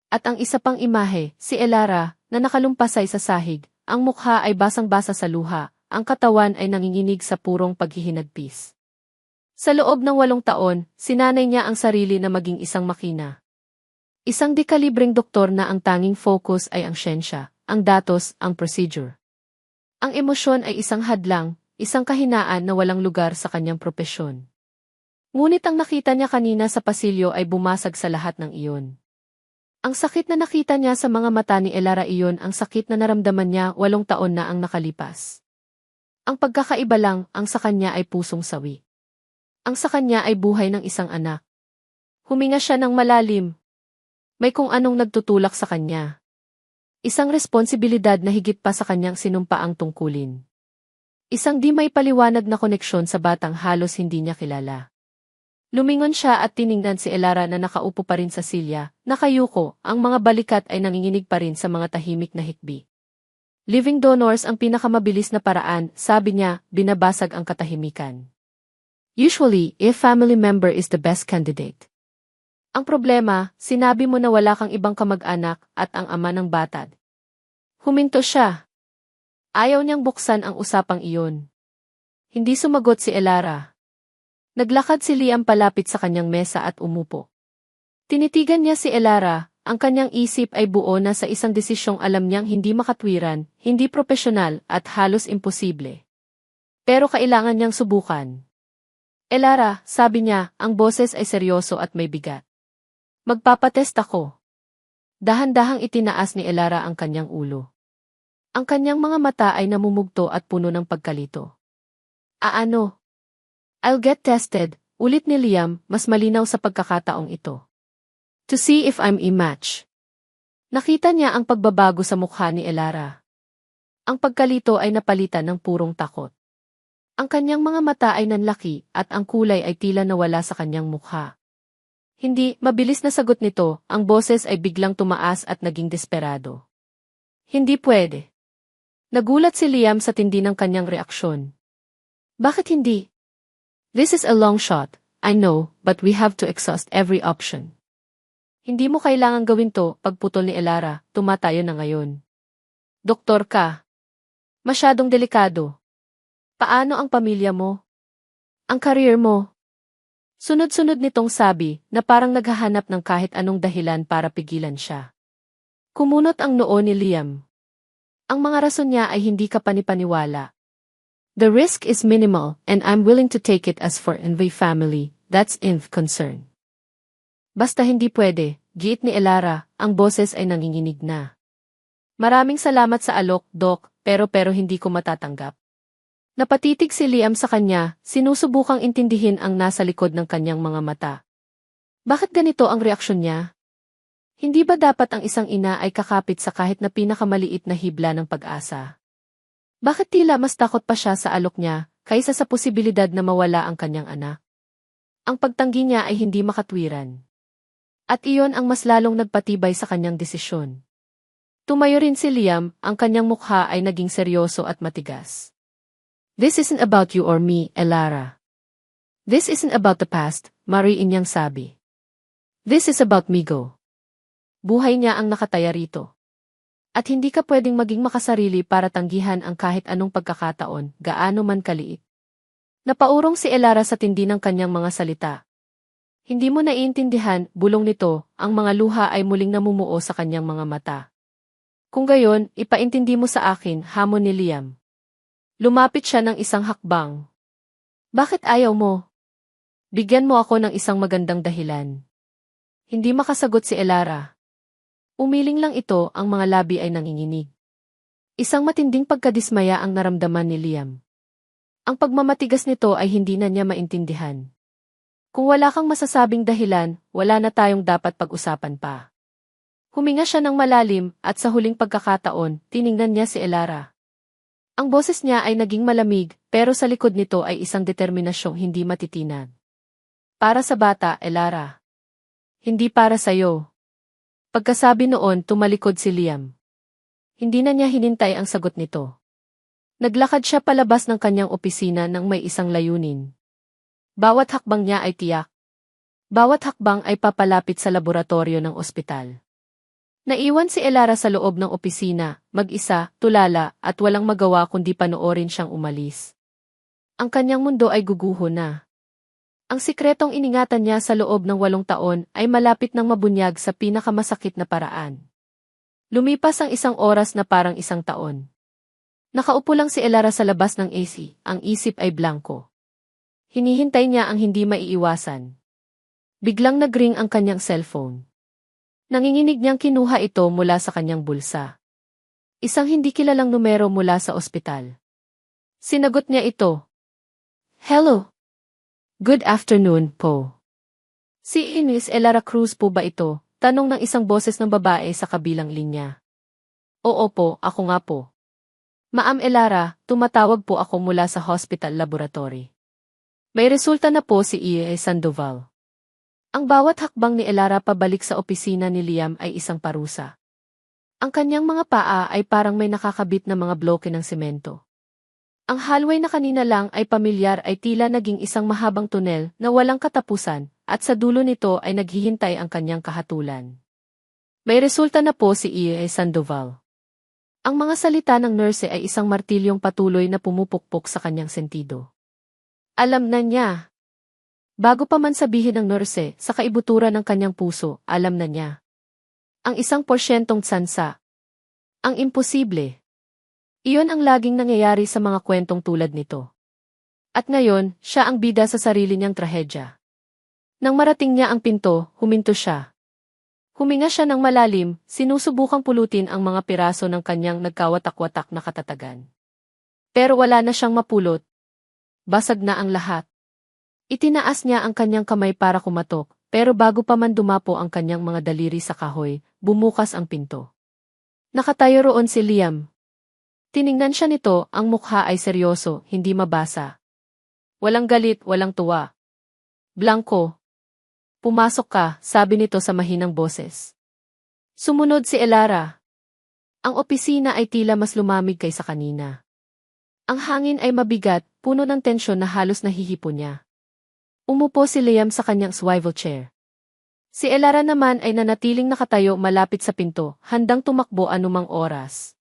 At ang isa pang imahe, si Elara, na nakalumpasay sa sahig, ang mukha ay basang-basa sa luha, ang katawan ay nanginginig sa purong paghihinagpis. Sa loob ng 8 taon, sinanay niya ang sarili na maging isang makina. Isang dekalibreng doktor na ang tanging focus ay ang siyensya, ang datos, ang procedure. Ang emosyon ay isang hadlang, isang kahinaan na walang lugar sa kanyang propesyon. Ngunit ang nakita niya kanina sa pasilyo ay bumasag sa lahat ng iyon. Ang sakit na nakita niya sa mga mata ni Elara, iyon ang sakit na naramdaman niya 8 taon na ang nakalipas. Ang pagkakaiba lang, ang sa kanya ay pusong sawi. Ang sa kanya ay buhay ng isang anak. Huminga siya ng malalim. May kung anong nagtutulak sa kanya. Isang responsibilidad na higit pa sa kanyang sinumpaang tungkulin. Isang di may paliwanag na koneksyon sa batang halos hindi niya kilala. Lumingon siya at tiningnan si Elara na nakaupo pa rin sa silya, nakayuko, ang mga balikat ay nanginginig pa rin sa mga tahimik na hikbi. Living donors ang pinakamabilis na paraan, sabi niya, binabasag ang katahimikan. Usually, if family member is the best candidate. Ang problema, sinabi mo na wala kang ibang kamag-anak at ang ama ng bata. Huminto siya. Ayaw niyang buksan ang usapang iyon. Hindi sumagot si Elara. Naglakad si Liam palapit sa kanyang mesa at umupo. Tinitigan niya si Elara, ang kanyang isip ay buo na sa isang desisyong alam niyang hindi makatwiran, hindi propesyonal at halos imposible. Pero kailangan niyang subukan. Elara, sabi niya, ang boses ay seryoso at may bigat. Magpapatest ako. Dahan-dahang itinaas ni Elara ang kanyang ulo. Ang kanyang mga mata ay namumugto at puno ng pagkalito. Ano? I'll get tested, ulit ni Liam, mas malinaw sa pagkakataong ito. To see if I'm a match. Nakita niya ang pagbabago sa mukha ni Elara. Ang pagkalito ay napalitan ng purong takot. Ang kanyang mga mata ay nanlaki at ang kulay ay tila nawala sa kanyang mukha. Hindi, mabilis na sagot nito, ang boses ay biglang tumaas at naging desperado. Hindi pwede. Nagulat si Liam sa tindi ng kanyang reaksyon. Bakit hindi? This is a long shot, I know, but we have to exhaust every option. Hindi mo kailangang gawin to, pagputol ni Elara, tumatayo na ngayon. Doktor ka. Masyadong delikado. Paano ang pamilya mo? Ang career mo? Sunod-sunod nitong sabi na parang naghahanap ng kahit anong dahilan para pigilan siya. Kumunot ang noo ni Liam. Ang mga rason niya ay hindi kapanipaniwala. The risk is minimal and I'm willing to take it as for envy family, that's enough concern. Basta hindi pwede, giit ni Elara, ang boses ay nanginginig na. Maraming salamat sa alok, Doc, pero hindi ko matatanggap. Napatitig si Liam sa kanya, sinusubukang intindihin ang nasa likod ng kanyang mga mata. Bakit ganito ang reaksyon niya? Hindi ba dapat ang isang ina ay kakapit sa kahit na pinakamaliit na hibla ng pag-asa? Bakit tila mas takot pa siya sa alok niya, kaysa sa posibilidad na mawala ang kanyang anak? Ang pagtanggi niya ay hindi makatwiran. At iyon ang mas lalong nagpatibay sa kanyang desisyon. Tumayo rin si Liam, ang kanyang mukha ay naging seryoso at matigas. This isn't about you or me, Elara. This isn't about the past, mariin niyang sabi. This is about Migo. Buhay niya ang nakataya rito. At hindi ka pwedeng maging makasarili para tanggihan ang kahit anong pagkakataon, gaano man kaliit. Napaurong si Elara sa tindi ng kanyang mga salita. Hindi mo naiintindihan, bulong nito, ang mga luha ay muling namumuo sa kanyang mga mata. Kung gayon, ipaintindi mo sa akin, hamon ni Liam. Lumapit siya ng isang hakbang. Bakit ayaw mo? Bigyan mo ako ng isang magandang dahilan. Hindi makasagot si Elara. Umiling lang ito, ang mga labi ay nanginginig. Isang matinding pagkadismaya ang naramdaman ni Liam. Ang pagmamatigas nito ay hindi na niya maintindihan. Kung wala kang masasabing dahilan, wala na tayong dapat pag-usapan pa. Huminga siya ng malalim at sa huling pagkakataon, tiningnan niya si Elara. Ang boses niya ay naging malamig, pero sa likod nito ay isang determinasyong hindi matitinag. Para sa bata, Elara. Hindi para sa'yo. Pagkasabi noon, tumalikod si Liam. Hindi na niya hinintay ang sagot nito. Naglakad siya palabas ng kanyang opisina nang may isang layunin. Bawat hakbang niya ay tiyak. Bawat hakbang ay papalapit sa laboratorio ng ospital. Naiwan si Elara sa loob ng opisina, mag-isa, tulala, at walang magawa kundi panoorin siyang umalis. Ang kanyang mundo ay guguho na. Ang sikretong iningatan niya sa loob ng 8 taon ay malapit nang mabunyag sa pinakamasakit na paraan. Lumipas ang 1 oras na parang 1 taon. Nakaupo lang si Elara sa labas ng AC, ang isip ay blanko. Hinihintay niya ang hindi maiiwasan. Biglang nagring ang kanyang cellphone. Nanginginig niyang kinuha ito mula sa kanyang bulsa. Isang hindi kilalang numero mula sa ospital. Sinagot niya ito. Hello. Good afternoon, po. Si Ines Elara Cruz po ba ito? Tanong ng isang boses ng babae sa kabilang linya. Oo po, ako nga po. Ma'am Elara, tumatawag po ako mula sa hospital laboratory. May resulta na po si E. Sandoval. Ang bawat hakbang ni Elara pabalik sa opisina ni Liam ay isang parusa. Ang kanyang mga paa ay parang may nakakabit na mga bloke ng semento. Ang hallway na kanina lang ay pamilyar ay tila naging isang mahabang tunel na walang katapusan, at sa dulo nito ay naghihintay ang kanyang kahatulan. May resulta na po si E. Sandoval. Ang mga salita ng nurse ay isang martilyong patuloy na pumupukpok sa kanyang sentido. Alam na niya. Bago pa man sabihin ng nurse sa kaibuturan ng kanyang puso, alam na niya. Ang 1% tsansa. Ang imposible. Iyon ang laging nangyayari sa mga kwentong tulad nito. At ngayon, siya ang bida sa sarili niyang trahedya. Nang marating niya ang pinto, huminto siya. Huminga siya ng malalim, sinusubukang pulutin ang mga piraso ng kanyang nagkawatak-watak na katatagan. Pero wala na siyang mapulot. Basag na ang lahat. Itinaas niya ang kanyang kamay para kumatok, pero bago pa man dumapo ang kanyang mga daliri sa kahoy, bumukas ang pinto. Nakatayo roon si Liam. Tiningnan siya nito, ang mukha ay seryoso, hindi mabasa. Walang galit, walang tuwa. Blanco. Pumasok ka, sabi nito sa mahinang boses. Sumunod si Elara. Ang opisina ay tila mas lumamig kaysa kanina. Ang hangin ay mabigat, puno ng tensyon na halos nahihipo niya. Umupo si Liam sa kanyang swivel chair. Si Elara naman ay nanatiling nakatayo malapit sa pinto, handang tumakbo anumang oras.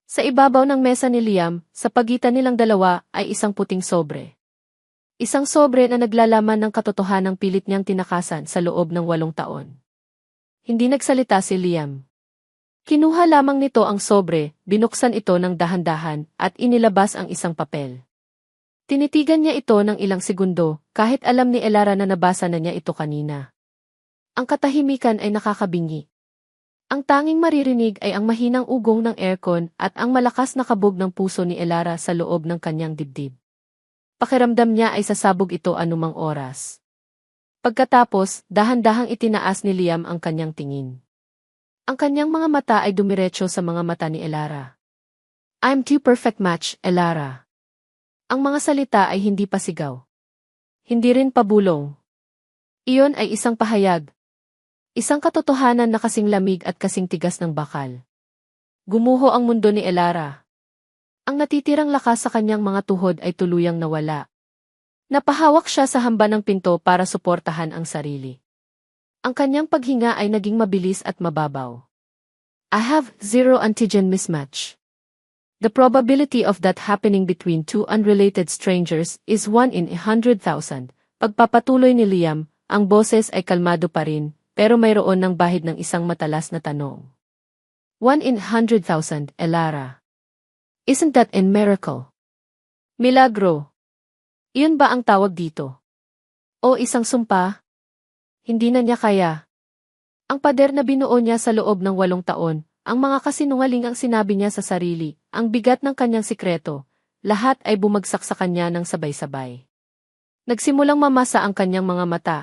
Sa ibabaw ng mesa ni Liam, sa pagitan nilang dalawa ay isang puting sobre. Isang sobre na naglalaman ng katotohanang pilit niyang tinakasan sa loob ng 8 taon. Hindi nagsalita si Liam. Kinuha lamang nito ang sobre, binuksan ito ng dahan-dahan, at inilabas ang isang papel. Tinitigan niya ito ng ilang segundo, kahit alam ni Elara na nabasa na niya ito kanina. Ang katahimikan ay nakakabingi. Ang tanging maririnig ay ang mahinang ugong ng aircon at ang malakas na kabog ng puso ni Elara sa loob ng kanyang dibdib. Pakiramdam niya ay sasabog ito anumang oras. Pagkatapos, dahan-dahang itinaas ni Liam ang kanyang tingin. Ang kanyang mga mata ay dumiretso sa mga mata ni Elara. I'm too perfect match, Elara. Ang mga salita ay hindi pa sigaw. Hindi rin pabulong. Iyon ay isang pahayag. Isang katotohanan na kasing lamig at kasing tigas ng bakal. Gumuho ang mundo ni Elara. Ang natitirang lakas sa kanyang mga tuhod ay tuluyang nawala. Napahawak siya sa hamba ng pinto para suportahan ang sarili. Ang kanyang paghinga ay naging mabilis at mababaw. I have zero antigen mismatch. The probability of that happening between two unrelated strangers is 1 in 100,000. Pagpapatuloy ni Liam, ang boses ay kalmado pa rin, pero mayroon ng bahid ng isang matalas na tanong. 1 in 100,000, Elara. Isn't that a miracle? Milagro. Iyon ba ang tawag dito? O isang sumpa? Hindi na niya kaya. Ang pader na binuo niya sa loob ng 8 taon, ang mga kasinungaling ang sinabi niya sa sarili, ang bigat ng kanyang sikreto, lahat ay bumagsak sa kanya ng sabay-sabay. Nagsimulang mamasa ang kanyang mga mata.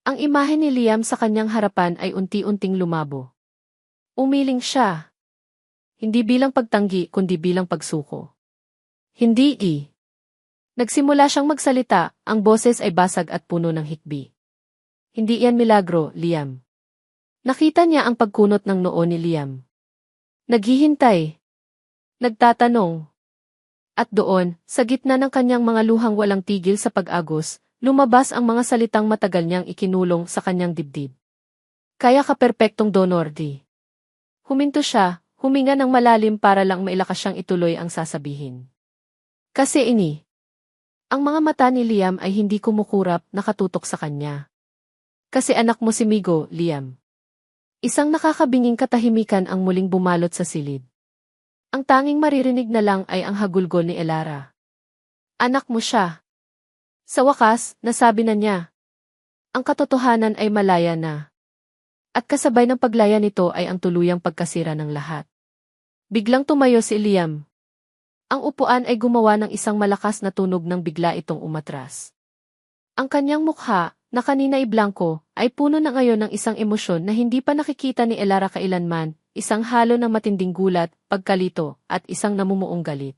Ang imahe ni Liam sa kanyang harapan ay unti-unting lumabo. Umiling siya. Hindi bilang pagtanggi kundi bilang pagsuko. Hindi. Nagsimula siyang magsalita, ang boses ay basag at puno ng hikbi. Hindi yan milagro, Liam. Nakita niya ang pagkunot ng noo ni Liam. Naghihintay. Nagtatanong. At doon, sa gitna ng kanyang mga luhang walang tigil sa pag-agos, lumabas ang mga salitang matagal niyang ikinulong sa kanyang dibdib. Kaya ka perpektong donor di. Huminto siya, huminga ng malalim para lang mailakas siyang ituloy ang sasabihin. Kasi ang mga mata ni Liam ay hindi kumukurap, nakatutok sa kanya. Kasi anak mo si Migo, Liam. Isang nakakabinging katahimikan ang muling bumalot sa silid. Ang tanging maririnig na lang ay ang hagulgol ni Elara. Anak mo siya. Sa wakas, nasabi na niya. Ang katotohanan ay malaya na. At kasabay ng paglaya nito ay ang tuluyang pagkasira ng lahat. Biglang tumayo si Liam. Ang upuan ay gumawa ng isang malakas na tunog nang bigla itong umatras. Ang kanyang mukha, na kanina ay blanko, ay puno na ngayon ng isang emosyon na hindi pa nakikita ni Elara kailanman, isang halo ng matinding gulat, pagkalito, at isang namumuong galit.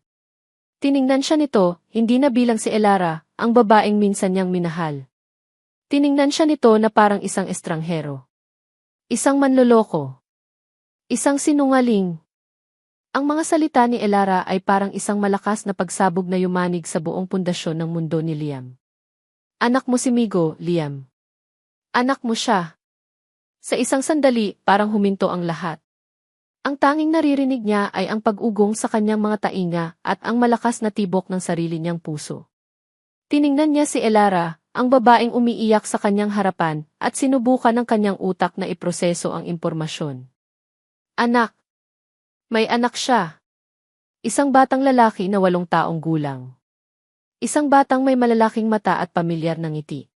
Tiningnan siya nito, hindi na bilang si Elara, ang babaeng minsan niyang minahal. Tiningnan siya nito na parang isang estranghero. Isang manloloko. Isang sinungaling. Ang mga salita ni Elara ay parang isang malakas na pagsabog na yumanig sa buong pundasyon ng mundo ni Liam. Anak mo si Migo, Liam. Anak mo siya. Sa isang sandali, parang huminto ang lahat. Ang tanging naririnig niya ay ang pag-ugong sa kanyang mga tainga at ang malakas na tibok ng sarili niyang puso. Tiningnan niya si Elara, ang babaeng umiiyak sa kanyang harapan, at sinubukan ng kanyang utak na iproseso ang impormasyon. Anak. May anak siya. Isang batang lalaki na 8 taong gulang. Isang batang may malalaking mata at pamilyar na ngiti.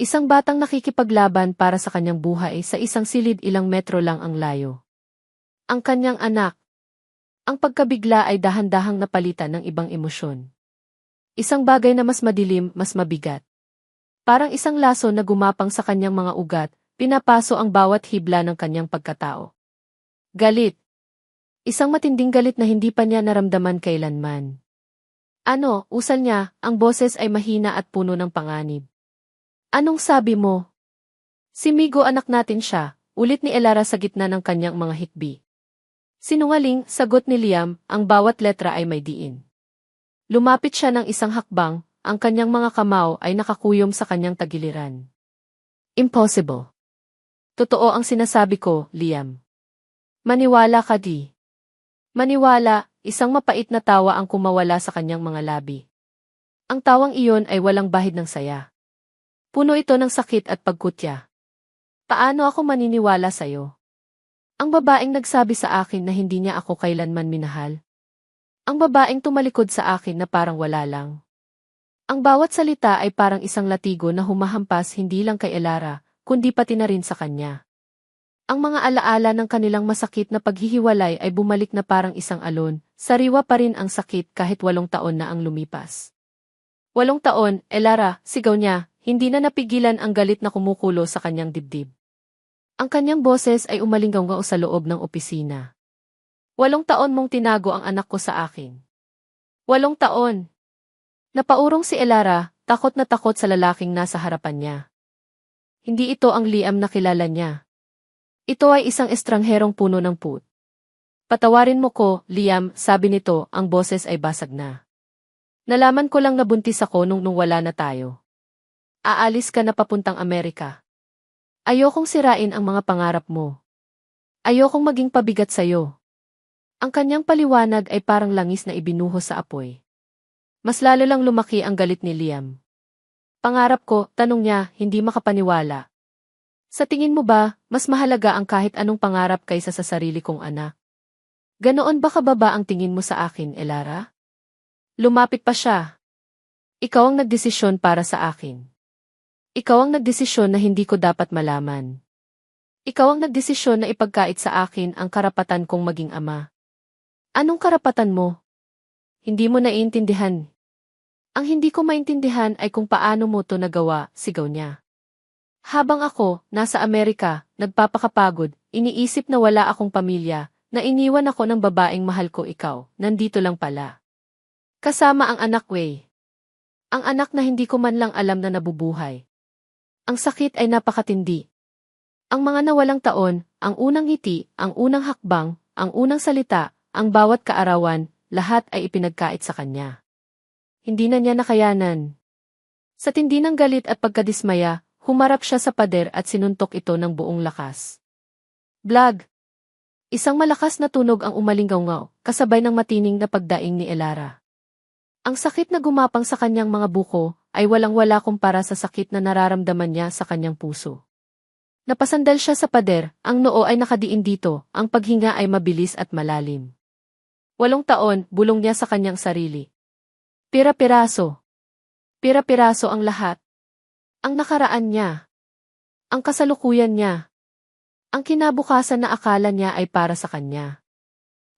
Isang batang nakikipaglaban para sa kanyang buhay sa isang silid ilang metro lang ang layo. Ang kanyang anak. Ang pagkabigla ay dahan-dahang napalitan ng ibang emosyon. Isang bagay na mas madilim, mas mabigat. Parang isang laso na gumapang sa kanyang mga ugat, pinapaso ang bawat hibla ng kanyang pagkatao. Galit. Isang matinding galit na hindi pa niya naramdaman kailanman. Ano, usal niya, ang boses ay mahina at puno ng panganib. Anong sabi mo? Si Migo anak natin siya, ulit ni Elara sa gitna ng kanyang mga hikbi. Sinungaling, sagot ni Liam, ang bawat letra ay may diin. Lumapit siya ng isang hakbang, ang kanyang mga kamao ay nakakuyom sa kanyang tagiliran. Impossible. Totoo ang sinasabi ko, Liam. Maniwala ka di. Maniwala, isang mapait na tawa ang kumawala sa kanyang mga labi. Ang tawang iyon ay walang bahid ng saya. Puno ito ng sakit at pagkutya. Paano ako maniniwala sa'yo? Ang babaeng nagsabi sa akin na hindi niya ako kailanman minahal. Ang babaeng tumalikod sa akin na parang wala lang. Ang bawat salita ay parang isang latigo na humahampas hindi lang kay Elara, kundi pati na rin sa kanya. Ang mga alaala ng kanilang masakit na paghihiwalay ay bumalik na parang isang alon, sariwa pa rin ang sakit kahit 8 taon na ang lumipas. 8 taon, Elara, sigaw niya. Hindi na napigilan ang galit na kumukulo sa kanyang dibdib. Ang kanyang boses ay umalinggaw sa loob ng opisina. 8 taon mong tinago ang anak ko sa akin. 8 taon. Napaurong si Elara, takot na takot sa lalaking nasa harapan niya. Hindi ito ang Liam na kilala niya. Ito ay isang estrangherong puno ng put. Patawarin mo ko, Liam, sabi nito, ang boses ay basag na. Nalaman ko lang na buntis ako nung wala na tayo. Aalis ka na papuntang Amerika. Ayokong sirain ang mga pangarap mo. Ayokong maging pabigat sa'yo. Ang kanyang paliwanag ay parang langis na ibinuhos sa apoy. Mas lalo lang lumaki ang galit ni Liam. Pangarap ko, tanong niya, hindi makapaniwala. Sa tingin mo ba, mas mahalaga ang kahit anong pangarap kaysa sa sarili kong anak? Ganoon ba kababa ang tingin mo sa akin, Elara? Lumapit pa siya. Ikaw ang nagdesisyon para sa akin. Ikaw ang nagdesisyon na hindi ko dapat malaman. Ikaw ang nagdesisyon na ipagkait sa akin ang karapatan kong maging ama. Anong karapatan mo? Hindi mo naiintindihan. Ang hindi ko maintindihan ay kung paano mo to nagawa, sigaw niya. Habang ako, nasa Amerika, nagpapakapagod, iniisip na wala akong pamilya, na iniwan ako ng babaeng mahal ko ikaw, nandito lang pala. Kasama ang anak Wei. Ang anak na hindi ko man lang alam na nabubuhay. Ang sakit ay napakatindi. Ang mga nawalang taon, ang unang ngiti, ang unang hakbang, ang unang salita, ang bawat kaarawan, lahat ay ipinagkait sa kanya. Hindi na niya nakayanan. Sa tindi ng galit at pagkadismaya, humarap siya sa pader at sinuntok ito ng buong lakas. Blag! Isang malakas na tunog ang umalinggaw, kasabay ng matining na pagdaing ni Elara. Ang sakit na gumapang sa kanyang mga buko ay walang-wala kumpara sa sakit na nararamdaman niya sa kanyang puso. Napasandal siya sa pader, ang noo ay nakadiin dito, ang paghinga ay mabilis at malalim. 8 taon, bulong niya sa kanyang sarili. Pira-piraso. Pira-piraso ang lahat. Ang nakaraan niya. Ang kasalukuyan niya. Ang kinabukasan na akala niya ay para sa kanya.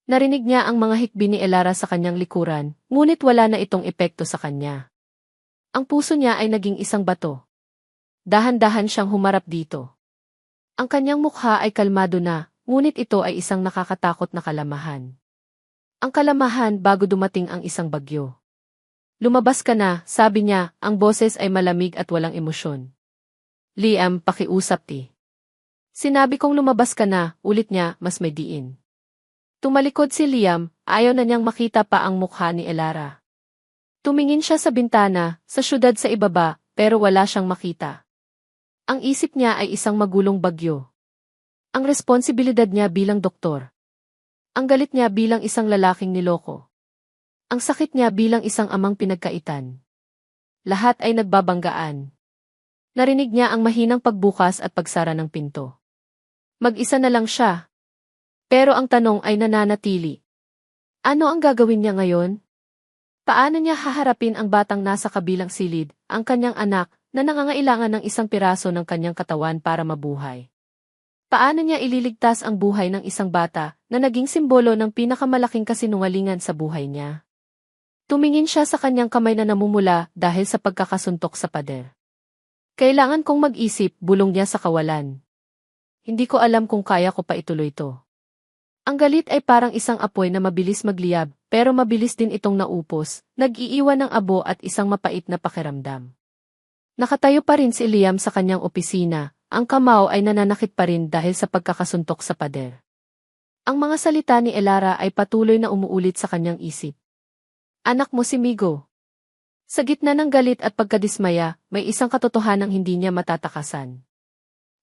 Narinig niya ang mga hikbi ni Elara sa kanyang likuran, ngunit wala na itong epekto sa kanya. Ang puso niya ay naging isang bato. Dahan-dahan siyang humarap dito. Ang kanyang mukha ay kalmado na, ngunit ito ay isang nakakatakot na kalamahan. Ang kalamahan bago dumating ang isang bagyo. Lumabas ka na, sabi niya, ang boses ay malamig at walang emosyon. Liam, pakiusap ti. Sinabi kong lumabas ka na, ulit niya, mas may diin. Tumalikod si Liam, ayaw na niyang makita pa ang mukha ni Elara. Tumingin siya sa bintana, sa syudad sa ibaba, pero wala siyang makita. Ang isip niya ay isang magulong bagyo. Ang responsibilidad niya bilang doktor. Ang galit niya bilang isang lalaking niloko. Ang sakit niya bilang isang amang pinagkaitan. Lahat ay nagbabanggaan. Narinig niya ang mahinang pagbukas at pagsara ng pinto. Mag-isa na lang siya. Pero ang tanong ay nananatili. Ano ang gagawin niya ngayon? Paano niya haharapin ang batang nasa kabilang silid, ang kanyang anak, na nangangailangan ng isang piraso ng kanyang katawan para mabuhay? Paano niya ililigtas ang buhay ng isang bata na naging simbolo ng pinakamalaking kasinungalingan sa buhay niya? Tumingin siya sa kanyang kamay na namumula dahil sa pagkakasuntok sa pader. Kailangan kong mag-isip, bulong niya sa kawalan. Hindi ko alam kung kaya ko pa ituloy to. Ang galit ay parang isang apoy na mabilis magliyab, pero mabilis din itong naupos, nag-iiwan ng abo at isang mapait na pakiramdam. Nakatayo pa rin si Liam sa kanyang opisina, ang kamao ay nananakit pa rin dahil sa pagkakasuntok sa pader. Ang mga salita ni Elara ay patuloy na umuulit sa kanyang isip. Anak mo si Migo. Sa gitna ng galit at pagkadismaya, may isang katotohanang hindi niya matatakasan.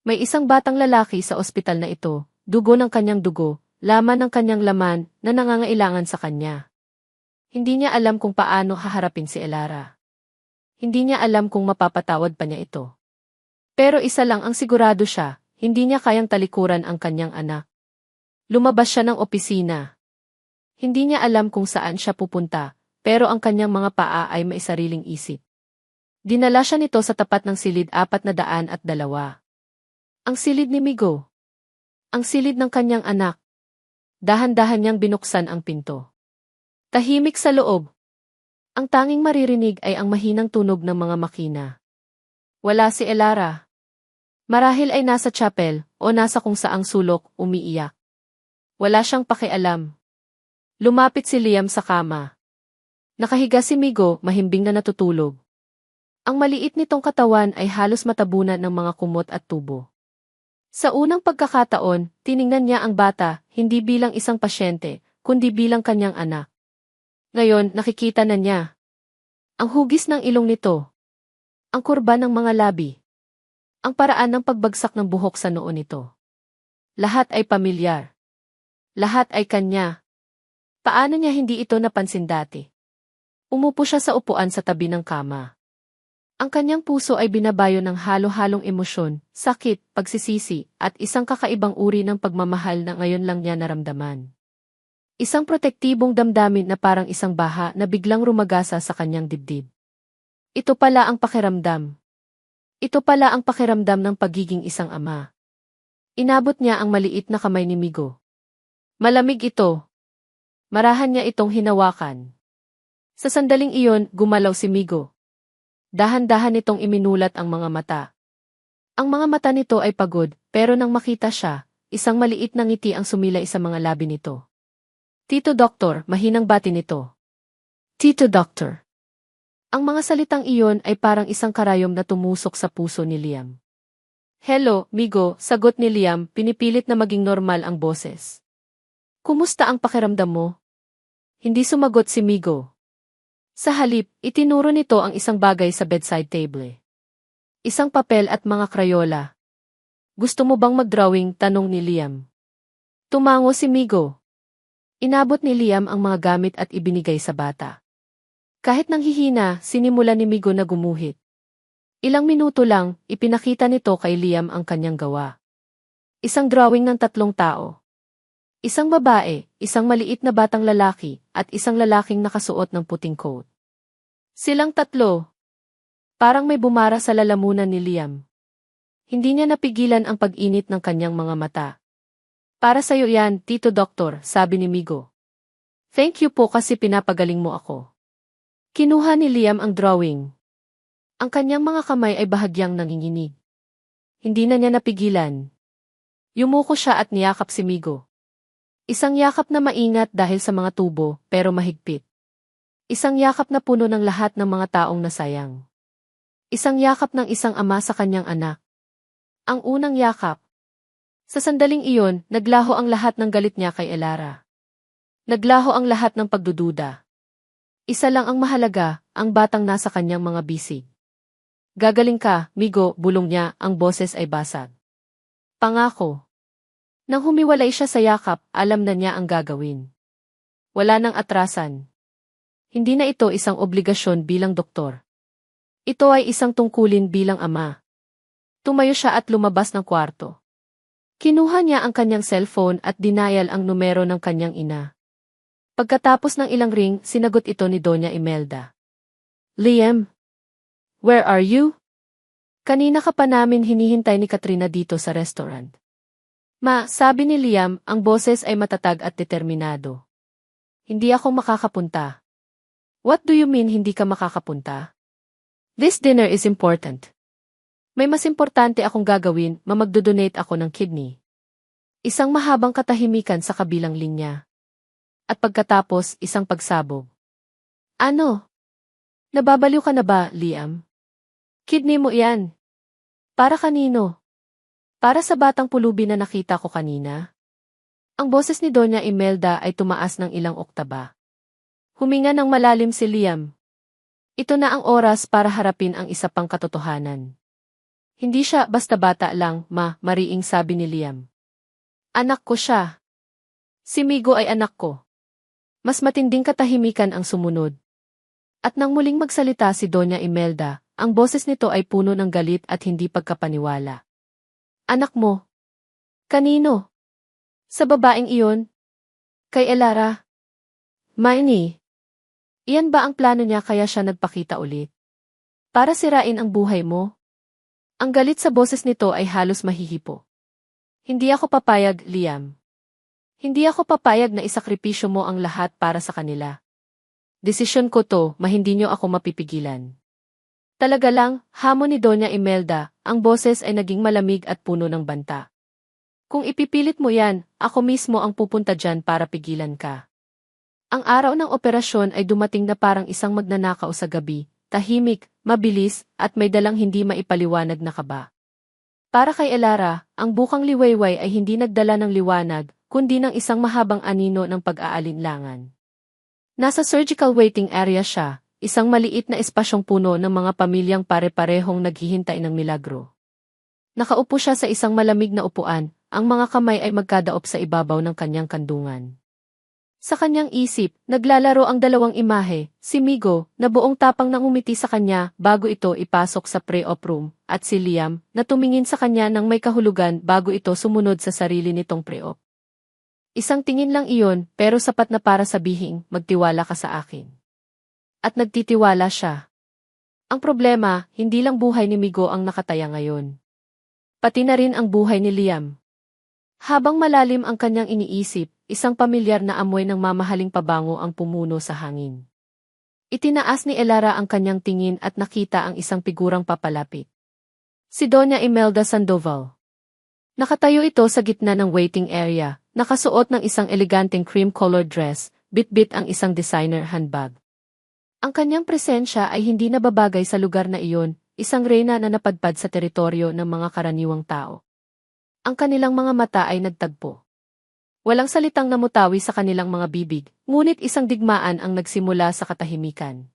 May isang batang lalaki sa ospital na ito, dugo ng kanyang dugo, laman ng kanyang laman na nangangailangan sa kanya. Hindi niya alam kung paano haharapin si Elara. Hindi niya alam kung mapapatawad pa niya ito. Pero isa lang ang sigurado siya, hindi niya kayang talikuran ang kanyang anak. Lumabas siya ng opisina. Hindi niya alam kung saan siya pupunta, pero ang kanyang mga paa ay may sariling isip. Dinala siya nito sa tapat ng silid 402. Ang silid ni Migo. Ang silid ng kanyang anak. Dahan-dahan niyang binuksan ang pinto. Tahimik sa loob. Ang tanging maririnig ay ang mahinang tunog ng mga makina. Wala si Elara. Marahil ay nasa chapel o nasa kung saang sulok, umiiyak. Wala siyang pakialam. Lumapit si Liam sa kama. Nakahiga si Migo, mahimbing na natutulog. Ang maliit nitong katawan ay halos matabunan ng mga kumot at tubo. Sa unang pagkakataon, tiningnan niya ang bata, hindi bilang isang pasyente, kundi bilang kanyang anak. Ngayon, nakikita na niya ang hugis ng ilong nito, ang kurba ng mga labi, ang paraan ng pagbagsak ng buhok sa noo nito. Lahat ay pamilyar. Lahat ay kanya. Paano niya hindi ito napansin dati? Umupo siya sa upuan sa tabi ng kama. Ang kanyang puso ay binabayo ng halo-halong emosyon, sakit, pagsisisi, at isang kakaibang uri ng pagmamahal na ngayon lang niya naramdaman. Isang protektibong damdamin na parang isang baha na biglang rumagasa sa kanyang dibdib. Ito pala ang pakiramdam. Ito pala ang pakiramdam ng pagiging isang ama. Inabot niya ang maliit na kamay ni Migo. Malamig ito. Marahan niya itong hinawakan. Sa sandaling iyon, gumalaw si Migo. Dahan-dahan nitong iminulat ang mga mata. Ang mga mata nito ay pagod, pero nang makita siya, isang maliit na ngiti ang sumilay sa mga labi nito. Tito Doktor, mahinang bati nito. Tito Doktor. Ang mga salitang iyon ay parang isang karayom na tumusok sa puso ni Liam. Hello, Migo, sagot ni Liam, pinipilit na maging normal ang boses. Kumusta ang pakiramdam mo? Hindi sumagot si Migo. Sa halip, itinuro nito ang isang bagay sa bedside table. Isang papel at mga krayola. Gusto mo bang mag-drawing? Tanong ni Liam. Tumango si Migo. Inabot ni Liam ang mga gamit at ibinigay sa bata. Kahit nanghihina, sinimula ni Migo na gumuhit. Ilang minuto lang, ipinakita nito kay Liam ang kanyang gawa. Isang drawing ng 3 tao. Isang babae, isang maliit na batang lalaki, at isang lalaking nakasuot ng puting coat. Silang 3. Parang may bumara sa lalamunan ni Liam. Hindi niya napigilan ang pag-init ng kanyang mga mata. Para sa'yo yan, Tito Doktor, sabi ni Migo. Thank you po kasi pinapagaling mo ako. Kinuha ni Liam ang drawing. Ang kanyang mga kamay ay bahagyang nanginginig. Hindi na niya napigilan. Yumuko siya at niyakap si Migo. Isang yakap na maingat dahil sa mga tubo, pero mahigpit. Isang yakap na puno ng lahat ng mga taong nasayang. Isang yakap ng isang ama sa kanyang anak. Ang unang yakap. Sa sandaling iyon, naglaho ang lahat ng galit niya kay Elara. Naglaho ang lahat ng pagdududa. Isa lang ang mahalaga, ang batang nasa kanyang mga bisig. Gagaling ka, Migo, bulong niya, ang boses ay basag. Pangako. Nang humiwalay siya sa yakap, alam na niya ang gagawin. Wala nang atrasan. Hindi na ito isang obligasyon bilang doktor. Ito ay isang tungkulin bilang ama. Tumayo siya at lumabas ng kwarto. Kinuha niya ang kanyang cellphone at dinayal ang numero ng kanyang ina. Pagkatapos ng ilang ring, sinagot ito ni Doña Imelda. Liam? Where are you? Kanina ka pa namin hinihintay ni Katrina dito sa restaurant. Ma, sabi ni Liam, ang boses ay matatag at determinado. Hindi ako makakapunta. What do you mean hindi ka makakapunta? This dinner is important. May mas importante akong gagawin, magdodonate ako ng kidney. Isang mahabang katahimikan sa kabilang linya. At pagkatapos, isang pagsabog. Ano? Nababaliw ka na ba, Liam? Kidney mo yan. Para kanino? Para sa batang pulubi na nakita ko kanina? Ang boses ni Doña Imelda ay tumaas ng ilang oktaba. Huminga ng malalim si Liam. Ito na ang oras para harapin ang isa pang katotohanan. Hindi siya basta bata lang, ma, mariing sabi ni Liam. Anak ko siya. Si Migo ay anak ko. Mas matinding katahimikan ang sumunod. At nang muling magsalita si Doña Imelda, ang boses nito ay puno ng galit at hindi pagkapaniwala. Anak mo? Kanino? Sa babaeng iyon? Kay Elara? Maini? Iyan ba ang plano niya kaya siya nagpakita ulit? Para sirain ang buhay mo? Ang galit sa boses nito ay halos mahihipo. Hindi ako papayag, Liam. Hindi ako papayag na isakripisyo mo ang lahat para sa kanila. Desisyon ko to, hindi niyo ako mapipigilan. Talaga lang, hamon ni Doña Imelda, ang boses ay naging malamig at puno ng banta. Kung ipipilit mo yan, ako mismo ang pupunta dyan para pigilan ka. Ang araw ng operasyon ay dumating na parang isang magnanakaw sa gabi, tahimik, mabilis, at may dalang hindi maipaliwanag na kaba. Para kay Elara, ang bukang liwayway ay hindi nagdala ng liwanag, kundi ng isang mahabang anino ng pag-aalinlangan. Nasa surgical waiting area siya, isang maliit na espasyong puno ng mga pamilyang pare-parehong naghihintay ng milagro. Nakaupo siya sa isang malamig na upuan, ang mga kamay ay magkadaop sa ibabaw ng kanyang kandungan. Sa kanyang isip, naglalaro ang dalawang imahe, si Migo, na buong tapang nang umiti sa kanya bago ito ipasok sa pre-op room, at si Liam, na tumingin sa kanya ng may kahulugan bago ito sumunod sa sarili nitong pre-op. Isang tingin lang iyon, pero sapat na para sabihing, magtiwala ka sa akin. At nagtitiwala siya. Ang problema, hindi lang buhay ni Migo ang nakataya ngayon. Pati na rin ang buhay ni Liam. Habang malalim ang kanyang iniisip, isang pamilyar na amoy ng mamahaling pabango ang pumuno sa hangin. Itinaas ni Elara ang kanyang tingin at nakita ang isang figurang papalapit. Si Doña Imelda Sandoval. Nakatayo ito sa gitna ng waiting area, nakasuot ng isang eleganteng cream-colored dress, bit-bit ang isang designer handbag. Ang kanyang presensya ay hindi nababagay sa lugar na iyon, isang reyna na napadpad sa teritoryo ng mga karaniwang tao. Ang kanilang mga mata ay nagtagpo. Walang salitang namutawi sa kanilang mga bibig, ngunit isang digmaan ang nagsimula sa katahimikan.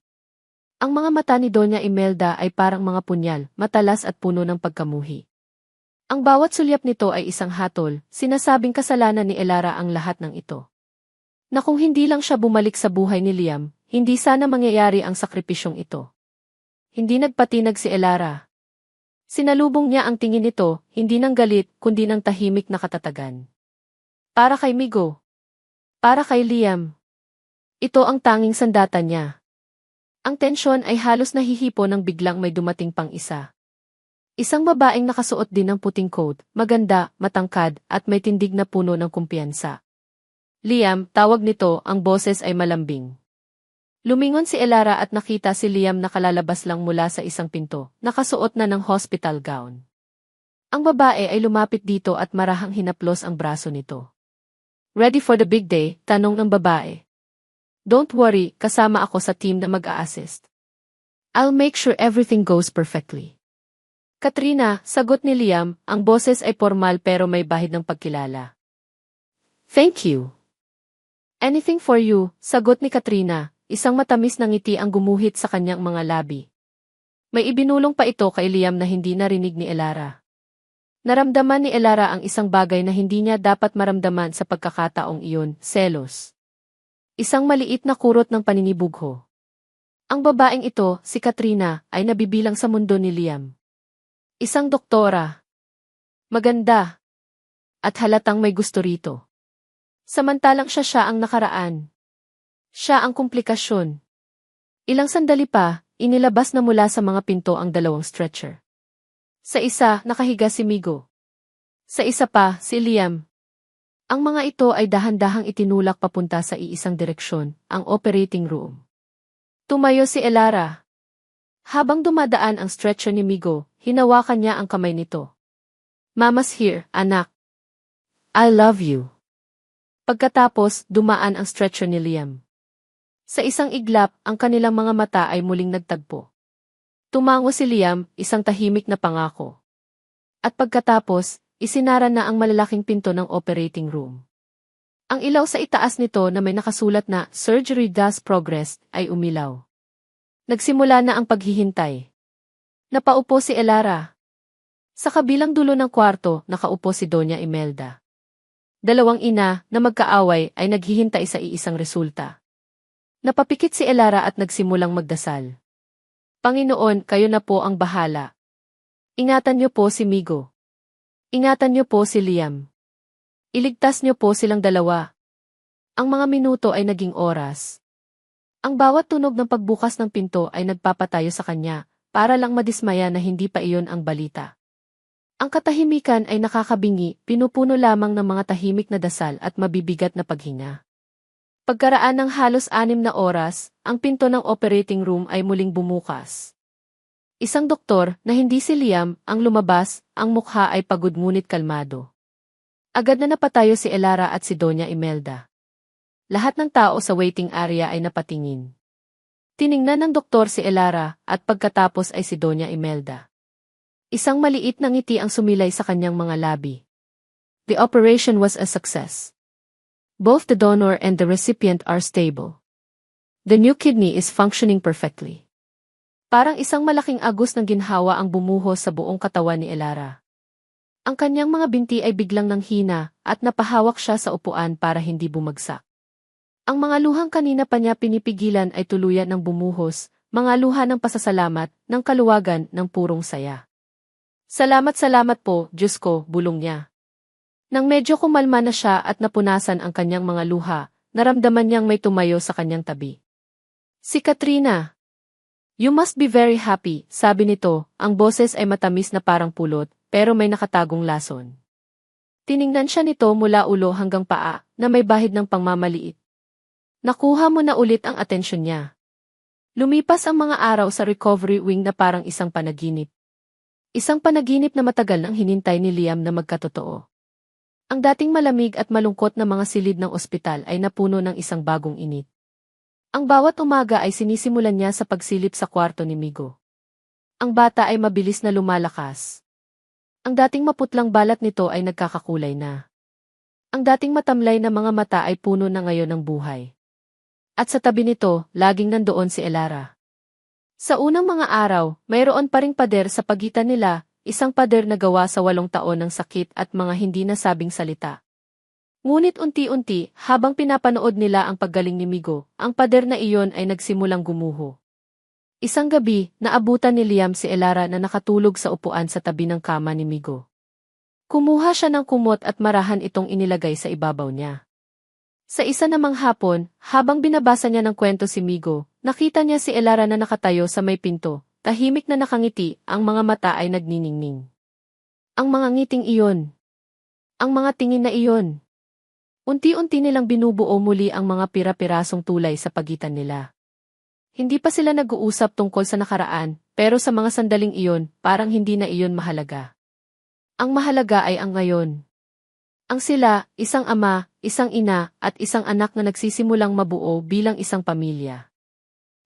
Ang mga mata ni Doña Imelda ay parang mga punyal, matalas at puno ng pagkamuhi. Ang bawat sulyap nito ay isang hatol, sinasabing kasalanan ni Elara ang lahat ng ito. Na kung hindi lang siya bumalik sa buhay ni Liam, hindi sana mangyayari ang sakripisyong ito. Hindi nagpatinag si Elara. Sinalubong niya ang tingin nito, hindi ng galit, kundi ng tahimik na katatagan. Para kay Migo. Para kay Liam. Ito ang tanging sandata niya. Ang tensyon ay halos nahihipo nang biglang may dumating pang isa. Isang babaeng nakasuot din ng puting coat, maganda, matangkad, at may tindig na puno ng kumpiyansa. Liam, tawag nito, ang boses ay malambing. Lumingon si Elara at nakita si Liam na kalalabas lang mula sa isang pinto, nakasuot na ng hospital gown. Ang babae ay lumapit dito at marahang hinaplos ang braso nito. Ready for the big day, tanong ng babae. Don't worry, kasama ako sa team na mag-a-assist. I'll make sure everything goes perfectly. Katrina, sagot ni Liam, ang boses ay formal pero may bahid ng pagkilala. Thank you. Anything for you, sagot ni Katrina, isang matamis na ngiti ang gumuhit sa kanyang mga labi. May ibinulong pa ito kay Liam na hindi narinig ni Elara. Naramdaman ni Elara ang isang bagay na hindi niya dapat maramdaman sa pagkakataong iyon, selos. Isang maliit na kurot ng paninibugho. Ang babaeng ito, si Katrina, ay nabibilang sa mundo ni Liam. Isang doktora. Maganda. At halatang may gusto rito. Samantalang siya ang nakaraan. Siya ang komplikasyon. Ilang sandali pa, inilabas na mula sa mga pinto ang dalawang stretcher. Sa isa, nakahiga si Migo. Sa isa pa, si Liam. Ang mga ito ay dahan-dahang itinulak papunta sa iisang direksyon, ang operating room. Tumayo si Elara. Habang dumadaan ang stretcher ni Migo, hinawakan niya ang kamay nito. Mama's here, anak. I love you. Pagkatapos, dumaan ang stretcher ni Liam. Sa isang iglap, ang kanilang mga mata ay muling nagtagpo. Tumango si Liam, isang tahimik na pangako. At pagkatapos, isinara na ang malalaking pinto ng operating room. Ang ilaw sa itaas nito na may nakasulat na Surgery Does Progress ay umilaw. Nagsimula na ang paghihintay. Napaupo si Elara. Sa kabilang dulo ng kwarto, nakaupo si Doña Imelda. Dalawang ina na magkaaway ay naghihintay sa iisang resulta. Napapikit si Elara at nagsimulang magdasal. Panginoon, kayo na po ang bahala. Ingatan niyo po si Migo. Ingatan niyo po si Liam. Iligtas niyo po silang dalawa. Ang mga minuto ay naging oras. Ang bawat tunog ng pagbukas ng pinto ay nagpapatayo sa kanya, para lang madismaya na hindi pa iyon ang balita. Ang katahimikan ay nakakabingi, pinupuno lamang ng mga tahimik na dasal at mabibigat na paghinga. Pagkaraan ng halos 6 na oras, ang pinto ng operating room ay muling bumukas. Isang doktor, na hindi si Liam, ang lumabas, ang mukha ay pagod ngunit kalmado. Agad na napatayo si Elara at si Doña Imelda. Lahat ng tao sa waiting area ay napatingin. Tiningnan ng doktor si Elara at pagkatapos ay si Doña Imelda. Isang maliit na ngiti ang sumilay sa kanyang mga labi. The operation was a success. Both the donor and the recipient are stable. The new kidney is functioning perfectly. Parang isang malaking agos ng ginhawa ang bumuhos sa buong katawan ni Elara. Ang kanyang mga binti ay biglang nanghina at napahawak siya sa upuan para hindi bumagsak. Ang mga luhang kanina pa niya pinipigilan ay tuluyan ng bumuhos, mga luha ng pasasalamat, ng kaluwagan, ng purong saya. Salamat po, Diyos ko, bulong niya. Nang medyo kumalma na siya at napunasan ang kanyang mga luha, naramdaman niyang may tumayo sa kanyang tabi. Si Katrina. You must be very happy, sabi nito, ang boses ay matamis na parang pulot, pero may nakatagong lason. Tiningnan siya nito mula ulo hanggang paa, na may bahid ng pangmamaliit. Nakuha mo na ulit ang atensyon niya. Lumipas ang mga araw sa recovery wing na parang isang panaginip. Isang panaginip na matagal nang hinintay ni Liam na magkatotoo. Ang dating malamig at malungkot na mga silid ng ospital ay napuno ng isang bagong init. Ang bawat umaga ay sinisimulan niya sa pagsilip sa kwarto ni Migo. Ang bata ay mabilis na lumalakas. Ang dating maputlang balat nito ay nagkakakulay na. Ang dating matamlay na mga mata ay puno na ngayon ng buhay. At sa tabi nito, laging nandoon si Elara. Sa unang mga araw, mayroon pa ring pader sa pagitan nila, isang pader na gawa sa 8 taon ng sakit at mga hindi nasabing salita. Ngunit unti-unti, habang pinapanood nila ang paggaling ni Migo, ang pader na iyon ay nagsimulang gumuho. Isang gabi, naabutan ni Liam si Elara na nakatulog sa upuan sa tabi ng kama ni Migo. Kumuha siya ng kumot at marahan itong inilagay sa ibabaw niya. Sa isa namang hapon, habang binabasa niya ng kwento si Migo, nakita niya si Elara na nakatayo sa may pinto, tahimik na nakangiti, ang mga mata ay nagniningning. Ang mga ngiting iyon. Ang mga tingin na iyon. Unti-unti nilang binubuo muli ang mga pira-pirasong tulay sa pagitan nila. Hindi pa sila nag-uusap tungkol sa nakaraan, pero sa mga sandaling iyon, parang hindi na iyon mahalaga. Ang mahalaga ay ang ngayon. Ang sila, isang ama, isang ina, at isang anak na nagsisimulang mabuo bilang isang pamilya.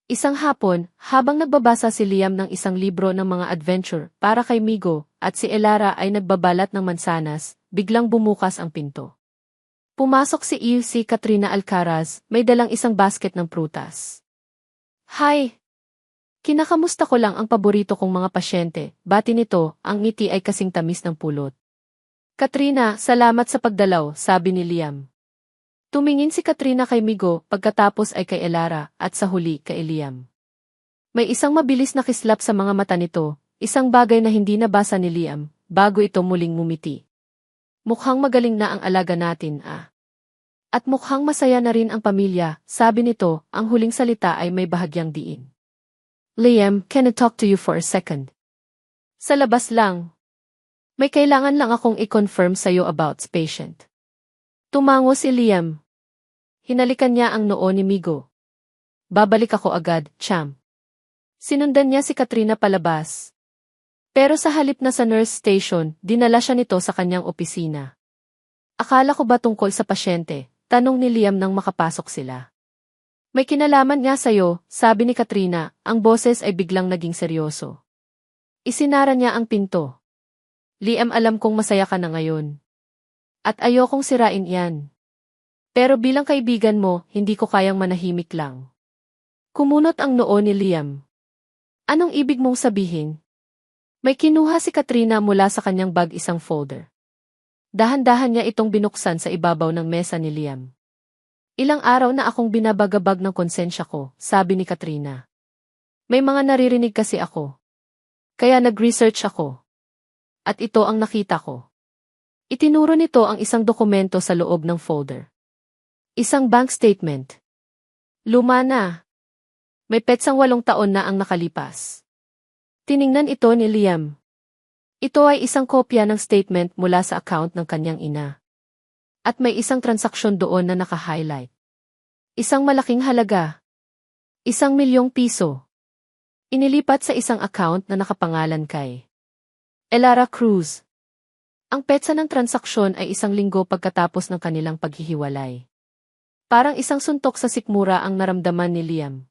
Isang hapon, habang nagbabasa si Liam ng isang libro ng mga adventure para kay Migo, at si Elara ay nagbabalat ng mansanas, biglang bumukas ang pinto. Pumasok si Katrina Alcaraz, may dalang isang basket ng prutas. Hi! Kinakamusta ko lang ang paborito kong mga pasyente, bati nito, ang ngiti ay kasing tamis ng pulot. Katrina, salamat sa pagdalaw, sabi ni Liam. Tumingin si Katrina kay Migo, pagkatapos ay kay Elara, at sa huli kay Liam. May isang mabilis na kislap sa mga mata nito, isang bagay na hindi nabasa ni Liam, bago ito muling ngumiti. Mukhang magaling na ang alaga natin, ah. At mukhang masaya na rin ang pamilya, sabi nito, ang huling salita ay may bahagyang diin. Liam, can I talk to you for a second? Sa labas lang. May kailangan lang akong i-confirm sa'yo about patient. Tumango si Liam. Hinalikan niya ang noo ni Migo. Babalik ako agad, Cham. Sinundan niya si Katrina palabas. Pero sa halip na sa nurse station, dinala siya nito sa kanyang opisina. Akala ko ba tungkol sa pasyente? Tanong ni Liam nang makapasok sila. May kinalaman nga sa'yo, sabi ni Katrina, ang boses ay biglang naging seryoso. Isinara niya ang pinto. Liam, alam kong masaya ka na ngayon. At ayokong sirain yan. Pero bilang kaibigan mo, hindi ko kayang manahimik lang. Kumunot ang noo ni Liam. Anong ibig mong sabihin? May kinuha si Katrina mula sa kanyang bag isang folder. Dahan-dahan niya itong binuksan sa ibabaw ng mesa ni Liam. Ilang araw na akong binabagabag ng konsensya ko, sabi ni Katrina. May mga naririnig kasi ako. Kaya nag-research ako. At ito ang nakita ko. Itinuro nito ang isang dokumento sa loob ng folder. Isang bank statement. Luma na. May petsang 8 taon na ang nakalipas. Tiningnan ito ni Liam. Ito ay isang kopya ng statement mula sa account ng kanyang ina. At may isang transaksyon doon na naka-highlight. Isang malaking halaga. 1,000,000 piso. Inilipat sa isang account na nakapangalan kay Elara Cruz. Ang petsa ng transaksyon ay 1 linggo pagkatapos ng kanilang paghihiwalay. Parang isang suntok sa sikmura ang naramdaman ni Liam.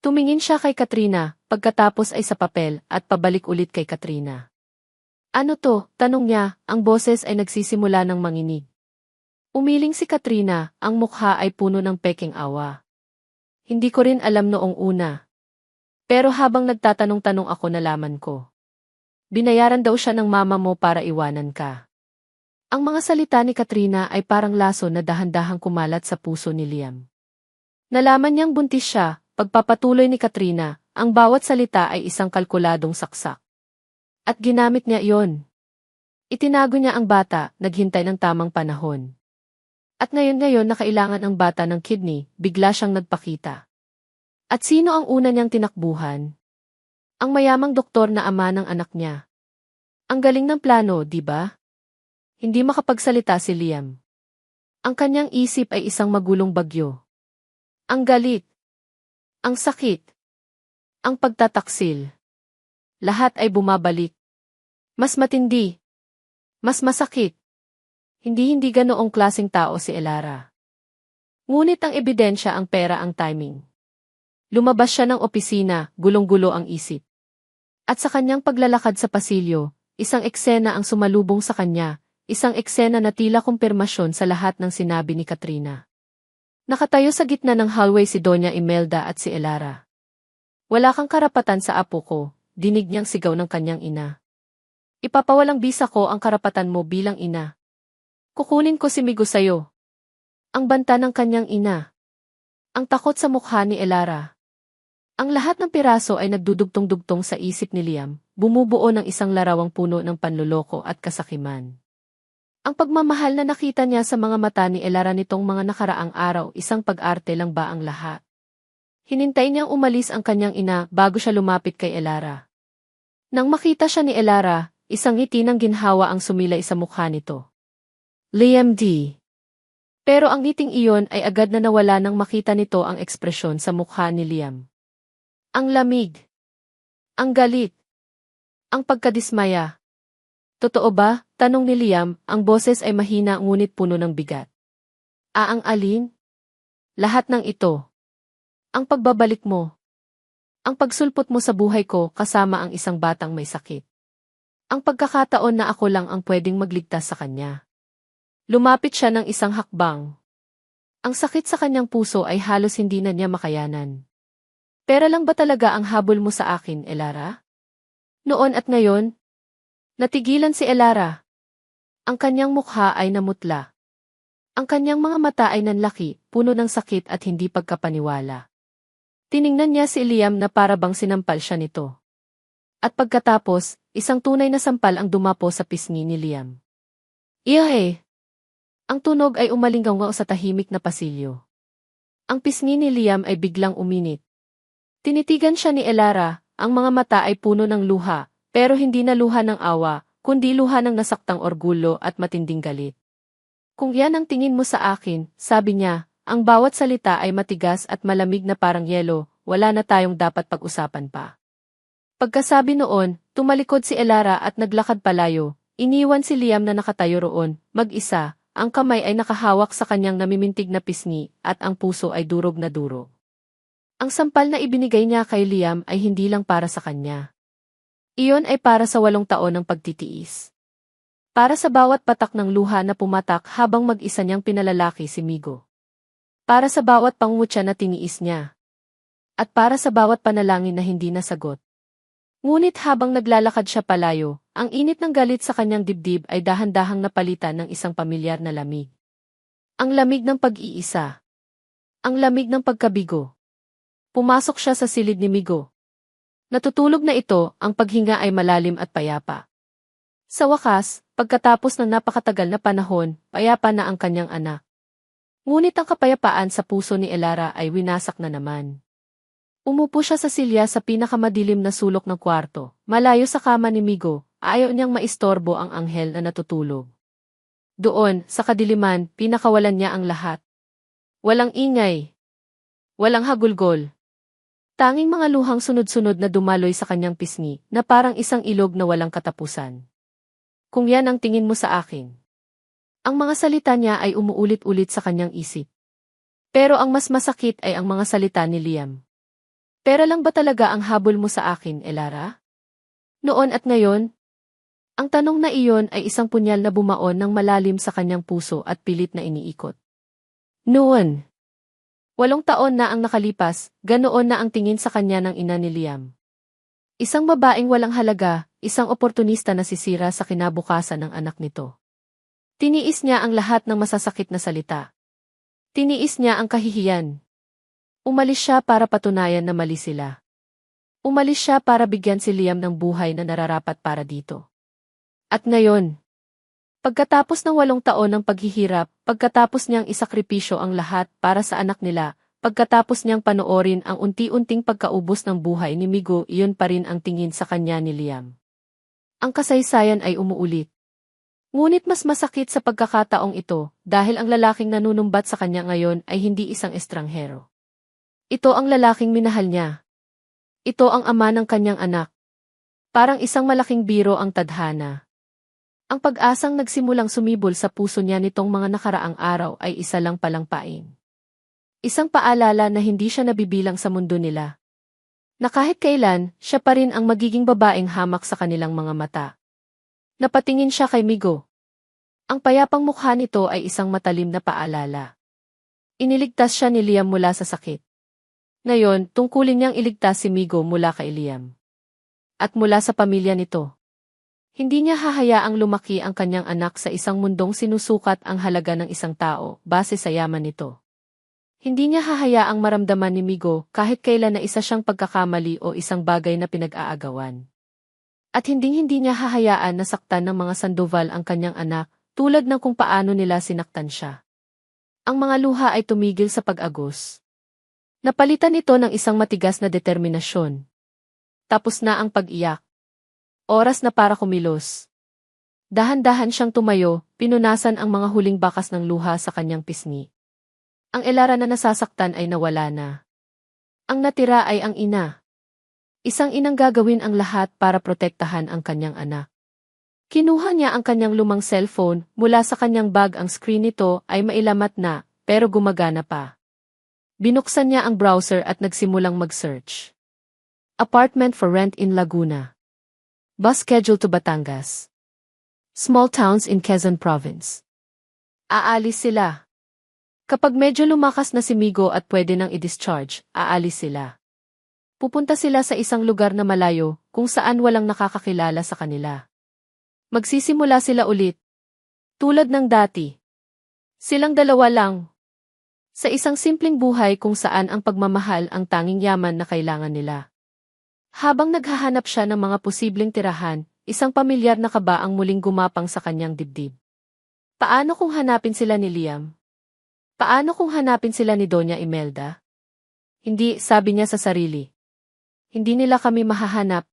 Tumingin siya kay Katrina, pagkatapos ay sa papel at pabalik ulit kay Katrina. Ano to? Tanong niya, ang boses ay nagsisimula ng manginig. Umiling si Katrina, ang mukha ay puno ng pekeng awa. Hindi ko rin alam noong una. Pero habang nagtatanong-tanong ako nalaman ko. Binayaran daw siya ng mama mo para iwanan ka. Ang mga salita ni Katrina ay parang laso na dahan-dahang kumalat sa puso ni Liam. Nalaman niyang buntis siya, pagpapatuloy ni Katrina, ang bawat salita ay isang kalkuladong saksak. At ginamit niya iyon. Itinago niya ang bata, naghintay ng tamang panahon. At ngayon na kailangan ang bata ng kidney, bigla siyang nagpakita. At sino ang una niyang tinakbuhan? Ang mayamang doktor na ama ng anak niya. Ang galing ng plano, di ba? Hindi makapagsalita si Liam. Ang kanyang isip ay isang magulong bagyo. Ang galit. Ang sakit. Ang pagtataksil. Lahat ay bumabalik. Mas matindi. Mas masakit. Hindi ganoong klaseng tao si Elara. Ngunit ang ebidensya, ang pera, ang timing. Lumabas siya ng opisina, gulong-gulo ang isip. At sa kanyang paglalakad sa pasilyo, isang eksena ang sumalubong sa kanya, isang eksena na tila kumpirmasyon sa lahat ng sinabi ni Katrina. Nakatayo sa gitna ng hallway si Doña Imelda at si Elara. Wala kang karapatan sa apo ko, dinig niyang sigaw ng kanyang ina. Ipapawalang bisa ko ang karapatan mo bilang ina. Kukunin ko si Migo sa'yo. Ang banta ng kanyang ina. Ang takot sa mukha ni Elara. Ang lahat ng piraso ay nagdudugtong-dugtong sa isip ni Liam, bumubuo ng isang larawang puno ng panloloko at kasakiman. Ang pagmamahal na nakita niya sa mga mata ni Elara nitong mga nakaraang araw, isang pag-arte lang ba ang lahat? Hinintay niyang umalis ang kanyang ina bago siya lumapit kay Elara. Nang makita siya ni Elara, isang ngiti ng ginhawa ang sumilay sa mukha nito. Liam D. Pero ang ngiting iyon ay agad na nawala nang makita nito ang ekspresyon sa mukha ni Liam. Ang lamig. Ang galit. Ang pagkadismaya. Totoo ba? Tanong ni Liam, ang boses ay mahina ngunit puno ng bigat. Ang alin? Lahat ng ito. Ang pagbabalik mo. Ang pagsulpot mo sa buhay ko kasama ang isang batang may sakit. Ang pagkakataon na ako lang ang pwedeng magligtas sa kanya. Lumapit siya ng isang hakbang. Ang sakit sa kanyang puso ay halos hindi na niya makayanan. Pera lang ba talaga ang habol mo sa akin, Elara? Noon at ngayon? Natigilan si Elara. Ang kanyang mukha ay namutla. Ang kanyang mga mata ay nanlaki, puno ng sakit at hindi pagkapaniwala. Tiningnan niya si Liam na para bang sinampal siya nito. At pagkatapos, isang tunay na sampal ang dumapo sa pisngi ni Liam. Iyahe! Ang tunog ay umalinggaw sa tahimik na pasilyo. Ang pisngi ni Liam ay biglang uminit. Tinitigan siya ni Elara, ang mga mata ay puno ng luha, pero hindi na luha ng awa, kundi luha ng nasaktang orgulyo at matinding galit. Kung yan ang tingin mo sa akin, sabi niya, ang bawat salita ay matigas at malamig na parang yelo, wala na tayong dapat pag-usapan pa. Pagkasabi noon, tumalikod si Elara at naglakad palayo, iniwan si Liam na nakatayo roon, mag-isa, ang kamay ay nakahawak sa kanyang namimintig na pisngi, at ang puso ay durog na durog. Ang sampal na ibinigay niya kay Liam ay hindi lang para sa kanya. Iyon ay para sa 8 taon ng pagtitiis. Para sa bawat patak ng luha na pumatak habang mag-isa niyang pinalalaki si Migo. Para sa bawat pangungutya na tiniis niya. At para sa bawat panalangin na hindi nasagot. Ngunit habang naglalakad siya palayo, ang init ng galit sa kanyang dibdib ay dahan-dahang napalitan ng isang pamilyar na lamig. Ang lamig ng pag-iisa. Ang lamig ng pagkabigo. Pumasok siya sa silid ni Migo. Natutulog na ito, ang paghinga ay malalim at payapa. Sa wakas, pagkatapos ng napakatagal na panahon, payapa na ang kanyang anak. Ngunit ang kapayapaan sa puso ni Elara ay winasak na naman. Umupo siya sa silya sa pinakamadilim na sulok ng kwarto, malayo sa kama ni Migo, ayaw niyang maistorbo ang anghel na natutulog. Doon, sa kadiliman, pinakawalan niya ang lahat. Walang ingay. Walang hagulgol. Tanging mga luhang sunod-sunod na dumaloy sa kanyang pisngi, na parang isang ilog na walang katapusan. Kung yan ang tingin mo sa akin. Ang mga salita niya ay umuulit-ulit sa kanyang isip. Pero ang mas masakit ay ang mga salita ni Liam. Pera lang ba talaga ang habol mo sa akin, Elara? Noon at ngayon? Ang tanong na iyon ay isang punyal na bumaon ng malalim sa kanyang puso at pilit na iniikot. Noon. 8 taon na ang nakalipas, ganoon na ang tingin sa kanya ng ina ni Liam. Isang babaeng walang halaga, isang oportunista na sisira sa kinabukasan ng anak nito. Tiniis niya ang lahat ng masasakit na salita. Tiniis niya ang kahihiyan. Umalis siya para patunayan na mali sila. Umalis siya para bigyan si Liam ng buhay na nararapat para dito. At ngayon, pagkatapos ng 8 taon ng paghihirap, pagkatapos niyang isakripisyo ang lahat para sa anak nila, pagkatapos niyang panoorin ang unti-unting pagkaubos ng buhay ni Migo, iyon pa rin ang tingin sa kanya ni Liam. Ang kasaysayan ay umuulit. Ngunit mas masakit sa pagkakataong ito, dahil ang lalaking nanunumbat sa kanya ngayon ay hindi isang estranghero. Ito ang lalaking minahal niya. Ito ang ama ng kanyang anak. Parang isang malaking biro ang tadhana. Ang pag-asang nagsimulang sumibol sa puso niya nitong mga nakaraang araw ay isa lang palang pain. Isang paalala na hindi siya nabibilang sa mundo nila. Na kahit kailan, siya pa rin ang magiging babaeng hamak sa kanilang mga mata. Napatingin siya kay Migo. Ang payapang mukha nito ay isang matalim na paalala. Iniligtas siya ni Liam mula sa sakit. Ngayon, tungkulin niyang iligtas si Migo mula kay Liam. At mula sa pamilya nito. Hindi niya hahayaang lumaki ang kanyang anak sa isang mundong sinusukat ang halaga ng isang tao base sa yaman nito. Hindi niya hahayaang maramdaman ni Migo kahit kailan na isa siyang pagkakamali o isang bagay na pinag-aagawan. At hindi niya hahayaan na saktan ng mga Sandoval ang kanyang anak, tulad ng kung paano nila sinaktan siya. Ang mga luha ay tumigil sa pag-agos. Napalitan ito ng isang matigas na determinasyon. Tapos na ang pag-iyak. Oras na para kumilos. Dahan-dahan siyang tumayo, pinunasan ang mga huling bakas ng luha sa kanyang pisngi. Ang Elara na nasasaktan ay nawala na. Ang natira ay ang ina. Isang inang gagawin ang lahat para protektahan ang kanyang anak. Kinuha niya ang kanyang lumang cellphone, mula sa kanyang bag ang screen nito ay mailamat na, pero gumagana pa. Binuksan niya ang browser at nagsimulang mag-search. Apartment for rent in Laguna. Bus schedule to Batangas. Small towns in Quezon Province. Aalis sila. Kapag medyo lumakas na si Migo at pwede nang i-discharge, aalis sila. Pupunta sila sa isang lugar na malayo, kung saan walang nakakakilala sa kanila. Magsisimula sila ulit. Tulad ng dati. Silang dalawa lang. Sa isang simpleng buhay kung saan ang pagmamahal ang tanging yaman na kailangan nila. Habang naghahanap siya ng mga posibleng tirahan, isang pamilyar na kaba ang muling gumapang sa kanyang dibdib. Paano kung hanapin sila ni Liam? Paano kung hanapin sila ni Doña Imelda? Hindi, sabi niya sa sarili. Hindi nila kami mahahanap.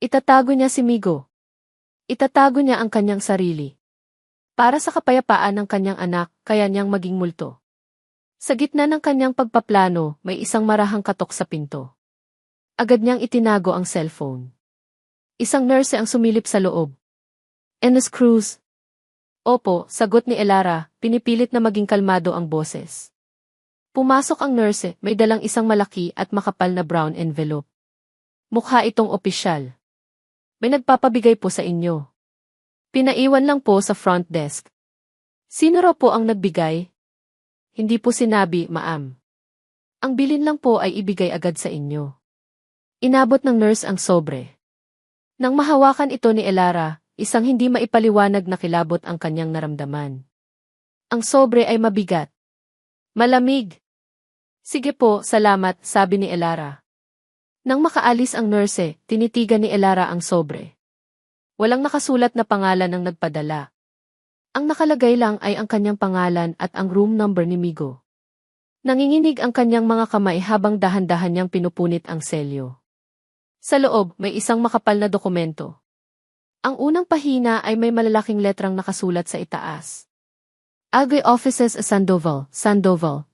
Itatago niya si Migo. Itatago niya ang kanyang sarili. Para sa kapayapaan ng kanyang anak, kaya niyang maging multo. Sa gitna ng kanyang pagpaplano, may isang marahang katok sa pinto. Agad niyang itinago ang cellphone. Isang nurse ang sumilip sa loob. Enes Cruz. Opo, sagot ni Elara, pinipilit na maging kalmado ang boses. Pumasok ang nurse, may dalang isang malaki at makapal na brown envelope. Mukha itong opisyal. May nagpapabigay po sa inyo. Pinaiwan lang po sa front desk. Sino raw po ang nagbigay? Hindi po sinabi, ma'am. Ang bilin lang po ay ibigay agad sa inyo. Inabot ng nurse ang sobre. Nang mahawakan ito ni Elara, isang hindi maipaliwanag na kilabot ang kanyang naramdaman. Ang sobre ay mabigat. Malamig. Sige po, salamat, sabi ni Elara. Nang makaalis ang nurse, tinitigan ni Elara ang sobre. Walang nakasulat na pangalan ng nagpadala. Ang nakalagay lang ay ang kanyang pangalan at ang room number ni Migo. Nanginginig ang kanyang mga kamay habang dahan-dahan niyang pinupunit ang selyo. Sa loob, may isang makapal na dokumento. Ang unang pahina ay may malalaking letrang nakasulat sa itaas. Agri Offices Sandoval,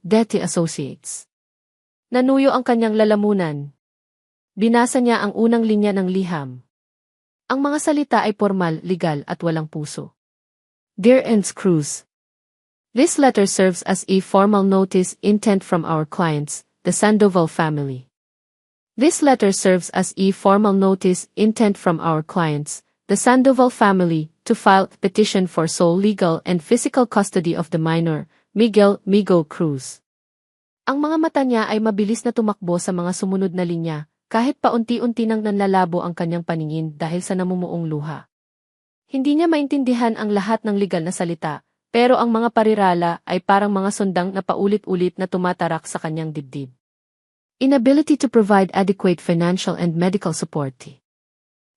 Detti Associates. Nanuyo ang kanyang lalamunan. Binasa niya ang unang linya ng liham. Ang mga salita ay formal, legal at walang puso. Dear Enes Cruz. This letter serves as a formal notice intent from our clients, the Sandoval family. This letter serves as a formal notice intent from our clients, the Sandoval family, to file a petition for sole legal and physical custody of the minor, Miguel Migo Cruz. Ang mga mata niya ay mabilis na tumakbo sa mga sumunod na linya, kahit paunti-unti nang nanlalabo ang kanyang paningin dahil sa namumuong luha. Hindi niya maintindihan ang lahat ng legal na salita, pero ang mga parirala ay parang mga sundang na paulit-ulit na tumatarak sa kanyang dibdib. Inability to provide adequate financial and medical support.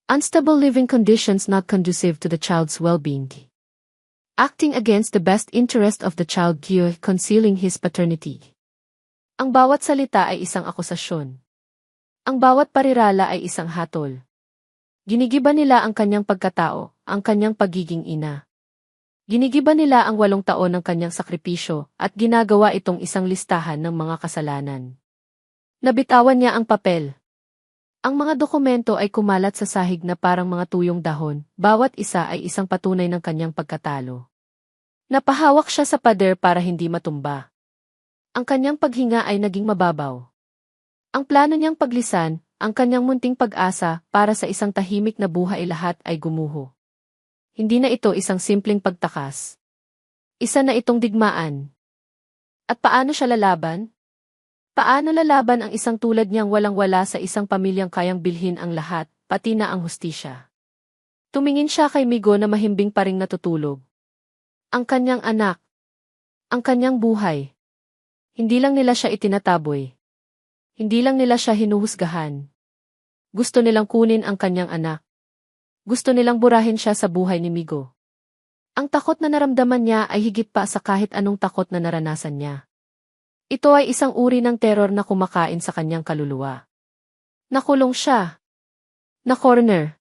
Unstable living conditions not conducive to the child's well-being. Acting against the best interest of the child, concealing his paternity. Ang bawat salita ay isang akusasyon. Ang bawat parirala ay isang hatol. Ginigiba nila ang kanyang pagkatao, ang kanyang pagiging ina. Ginigiba nila ang 8 taon ng kanyang sakripisyo at ginagawa itong isang listahan ng mga kasalanan. Nabitawan niya ang papel. Ang mga dokumento ay kumalat sa sahig na parang mga tuyong dahon, bawat isa ay isang patunay ng kanyang pagkatalo. Napahawak siya sa pader para hindi matumba. Ang kanyang paghinga ay naging mababaw. Ang plano niyang paglisan, ang kanyang munting pag-asa para sa isang tahimik na buhay lahat ay gumuho. Hindi na ito isang simpleng pagtakas. Isa na itong digmaan. At paano siya lalaban? Paano lalaban ang isang tulad niyang walang-wala sa isang pamilyang kayang bilhin ang lahat, pati na ang hustisya? Tumingin siya kay Migo na mahimbing pa ring natutulog. Ang kanyang anak. Ang kanyang buhay. Hindi lang nila siya itinataboy. Hindi lang nila siya hinuhusgahan. Gusto nilang kunin ang kanyang anak. Gusto nilang burahin siya sa buhay ni Migo. Ang takot na naramdaman niya ay higit pa sa kahit anong takot na naranasan niya. Ito ay isang uri ng teror na kumakain sa kanyang kaluluwa. Nakulong siya. Na-corner.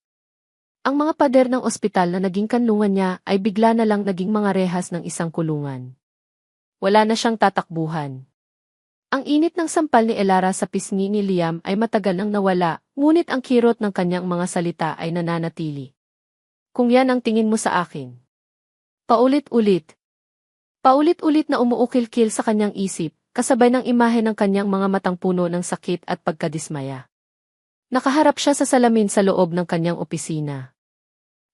Ang mga pader ng ospital na naging kanlungan niya ay bigla na lang naging mga rehas ng isang kulungan. Wala na siyang tatakbuhan. Ang init ng sampal ni Elara sa pisngi ni Liam ay matagal nang nawala, ngunit ang kirot ng kanyang mga salita ay nananatili. Kung yan ang tingin mo sa akin. Paulit-ulit. Paulit-ulit na umuukil-kil sa kanyang isip, kasabay ng imahe ng kanyang mga matang puno ng sakit at pagkadismaya. Nakaharap siya sa salamin sa loob ng kanyang opisina.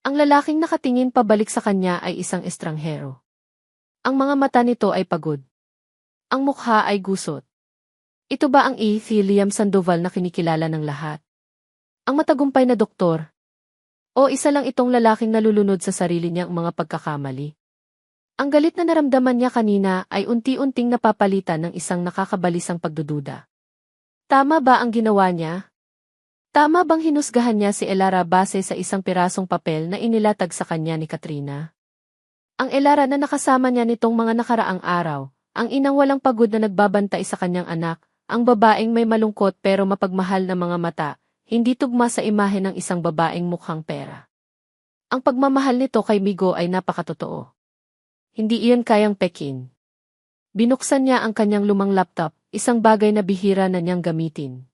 Ang lalaking nakatingin pabalik sa kanya ay isang estranghero. Ang mga mata nito ay pagod. Ang mukha ay gusot. Ito ba ang Liam Sandoval na kinikilala ng lahat? Ang matagumpay na doktor? O isa lang itong lalaking nalulunod sa sarili niyang mga pagkakamali? Ang galit na naramdaman niya kanina ay unti-unting napapalitan ng isang nakakabalisang pagdududa. Tama ba ang ginawa niya? Tama bang hinusgahan niya si Elara base sa isang pirasong papel na inilatag sa kanya ni Katrina? Ang Elara na nakasama niya nitong mga nakaraang araw, ang inang walang pagod na nagbabantay sa kanyang anak, ang babaeng may malungkot pero mapagmahal na mga mata, hindi tugma sa imahe ng isang babaeng mukhang pera. Ang pagmamahal nito kay Migo ay napakatotoo. Hindi iyon kayang pekin. Binuksan niya ang kanyang lumang laptop, isang bagay na bihira na niyang gamitin.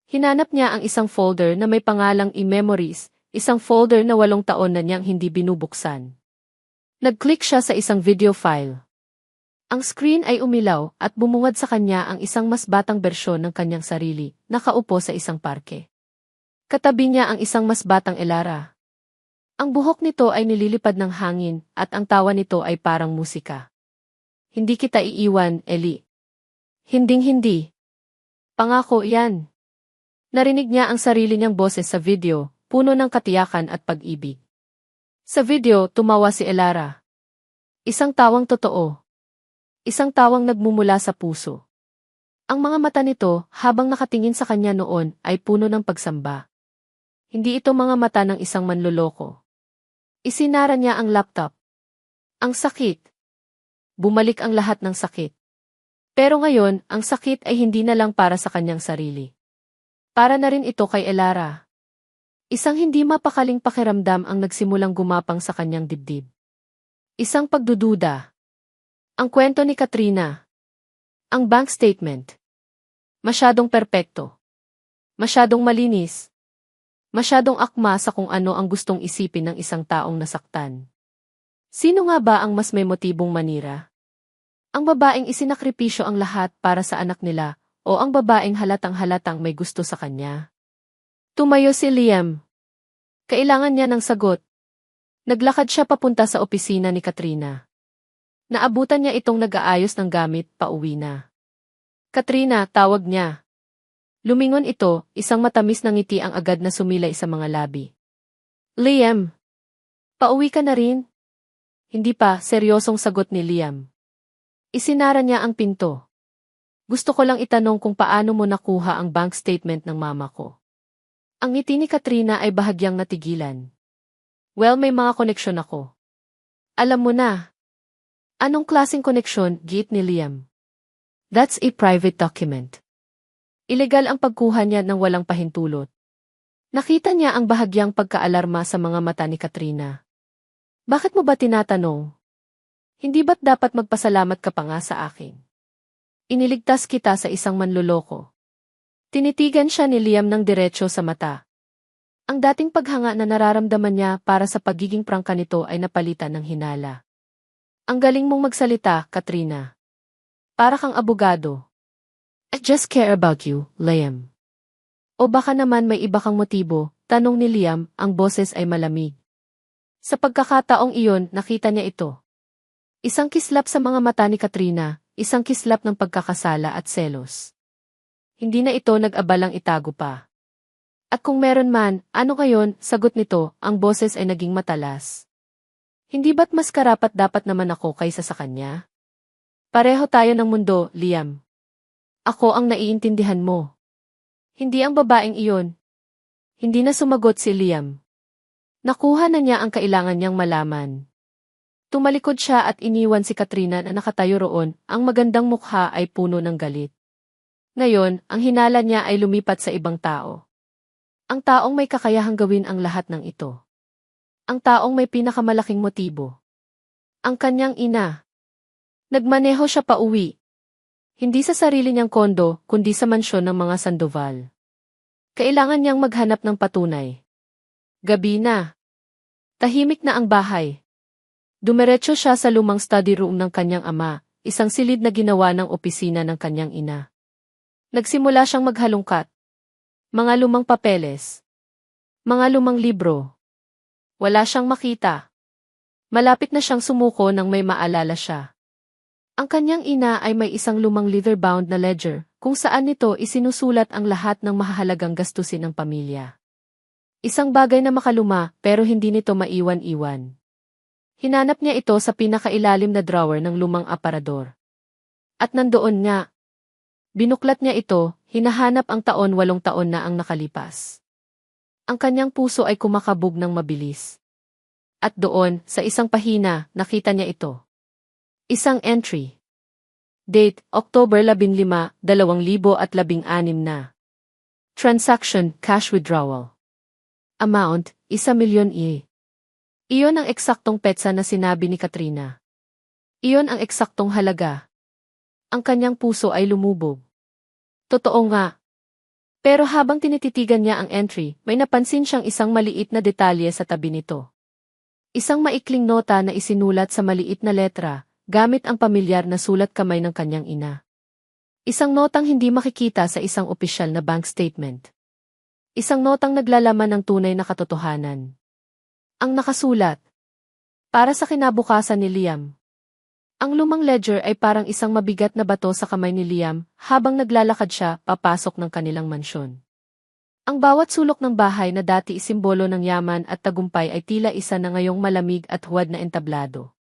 Hinanap niya ang isang folder na may pangalang e-memories, isang folder na 8 taon na niyang hindi binubuksan. Nag-click siya sa isang video file. Ang screen ay umilaw at bumungad sa kanya ang isang mas batang bersyon ng kanyang sarili, nakaupo sa isang parke. Katabi niya ang isang mas batang Elara. Ang buhok nito ay nililipad ng hangin at ang tawa nito ay parang musika. Hindi kita iiwan, Eli. Hinding-hindi. Pangako yan. Narinig niya ang sarili niyang boses sa video, puno ng katiyakan at pag-ibig. Sa video, tumawa si Elara. Isang tawang totoo. Isang tawang nagmumula sa puso. Ang mga mata nito, habang nakatingin sa kanya noon, ay puno ng pagsamba. Hindi ito mga mata ng isang manloloko. Isinara niya ang laptop. Ang sakit. Bumalik ang lahat ng sakit. Pero ngayon, ang sakit ay hindi na lang para sa kanyang sarili. Para na rin ito kay Elara. Isang hindi mapakaling pakiramdam ang nagsimulang gumapang sa kanyang dibdib. Isang pagdududa. Ang kwento ni Katrina. Ang bank statement. Masyadong perpekto. Masyadong malinis. Masyadong akma sa kung ano ang gustong isipin ng isang taong nasaktan. Sino nga ba ang mas may motibong manira? Ang babaeng isinakripisyo ang lahat para sa anak nila o ang babaeng halatang-halatang may gusto sa kanya? Tumayo si Liam. Kailangan niya ng sagot. Naglakad siya papunta sa opisina ni Katrina. Naabutan niya itong nag-aayos ng gamit, pauwi na. Katrina, tawag niya. Lumingon ito, isang matamis na ngiti ang agad na sumilay sa mga labi. Liam. Pauwi ka na rin? Hindi pa, seryosong sagot ni Liam. Isinara niya ang pinto. Gusto ko lang itanong kung paano mo nakuha ang bank statement ng mama ko. Ang ngiti ni Katrina ay bahagyang natigilan. Well, may mga koneksyon ako. Alam mo na. Anong klaseng koneksyon, giit ni Liam? That's a private document. Ilegal ang pagkuha niya ng walang pahintulot. Nakita niya ang bahagyang pagkaalarma sa mga mata ni Katrina. Bakit mo ba tinatanong? Hindi ba't dapat magpasalamat ka pa nga sa akin? Iniligtas kita sa isang manloloko. Tinitigan siya ni Liam ng diretso sa mata. Ang dating paghanga na nararamdaman niya para sa pagiging prangka nito ay napalitan ng hinala. Ang galing mong magsalita, Katrina. Para kang abogado. I just care about you, Liam. O baka naman may iba kang motibo, tanong ni Liam, ang boses ay malamig. Sa pagkakataong iyon, nakita niya ito. Isang kislap sa mga mata ni Katrina, isang kislap ng pagkakasala at selos. Hindi na ito nag-abalang itago pa. At kung meron man, ano ngayon, sagot nito, ang boses ay naging matalas. Hindi ba't mas karapat dapat naman ako kaysa sa kanya? Pareho tayo ng mundo, Liam. Ako ang naiintindihan mo. Hindi ang babaeng iyon. Hindi na sumagot si Liam. Nakuha na niya ang kailangan niyang malaman. Tumalikod siya at iniwan si Katrina na nakatayo roon, ang magandang mukha ay puno ng galit. Ngayon, ang hinala niya ay lumipat sa ibang tao. Ang taong may kakayahang gawin ang lahat ng ito. Ang taong may pinakamalaking motibo. Ang kanyang ina. Nagmaneho siya pauwi. Hindi sa sarili niyang kondo, kundi sa mansyon ng mga Sandoval. Kailangan niyang maghanap ng patunay. Gabi na. Tahimik na ang bahay. Dumiretso siya sa lumang study room ng kanyang ama, isang silid na ginawa ng opisina ng kanyang ina. Nagsimula siyang maghalungkat. Mga lumang papeles. Mga lumang libro. Wala siyang makita. Malapit na siyang sumuko nang may maalala siya. Ang kanyang ina ay may isang lumang leather-bound na ledger, kung saan nito isinusulat ang lahat ng mahahalagang gastusin ng pamilya. Isang bagay na makaluma, pero hindi nito maiwan-iwan. Hinanap niya ito sa pinakailalim na drawer ng lumang aparador. At nandoon nga. Binuklat niya ito, hinahanap ang 8 taon na ang nakalipas. Ang kanyang puso ay kumakabog ng mabilis. At doon, sa isang pahina, nakita niya ito. Isang entry. Date, October 15, 2016 na. Transaction, cash withdrawal. Amount, 1,000,000 I. Iyon ang eksaktong petsa na sinabi ni Katrina. Iyon ang eksaktong halaga. Ang kanyang puso ay lumubog. Totoo nga. Pero habang tinititigan niya ang entry, may napansin siyang isang maliit na detalye sa tabi nito. Isang maikling nota na isinulat sa maliit na letra, gamit ang pamilyar na sulat kamay ng kanyang ina. Isang notang hindi makikita sa isang opisyal na bank statement. Isang notang naglalaman ng tunay na katotohanan. Ang nakasulat. Para sa kinabukasan ni Liam. Ang lumang ledger ay parang isang mabigat na bato sa kamay ni Liam habang naglalakad siya papasok ng kanilang mansyon. Ang bawat sulok ng bahay na dati isimbolo ng yaman at tagumpay ay tila isa na ngayong malamig at huwad na entablado.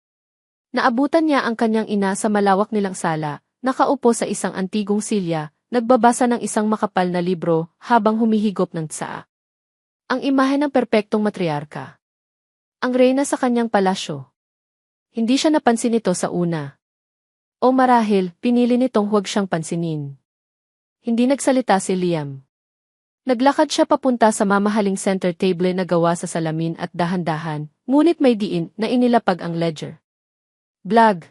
Naabutan niya ang kanyang ina sa malawak nilang sala, nakaupo sa isang antigong silya, nagbabasa ng isang makapal na libro habang humihigop ng tsaa. Ang imahe ng perpektong matriarka. Ang reyna sa kanyang palasyo. Hindi siya napansin ito sa una. O marahil, pinili nitong huwag siyang pansinin. Hindi nagsalita si Liam. Naglakad siya papunta sa mamahaling center table na gawa sa salamin at dahan-dahan, ngunit may diin na inilapag ang ledger. Blag.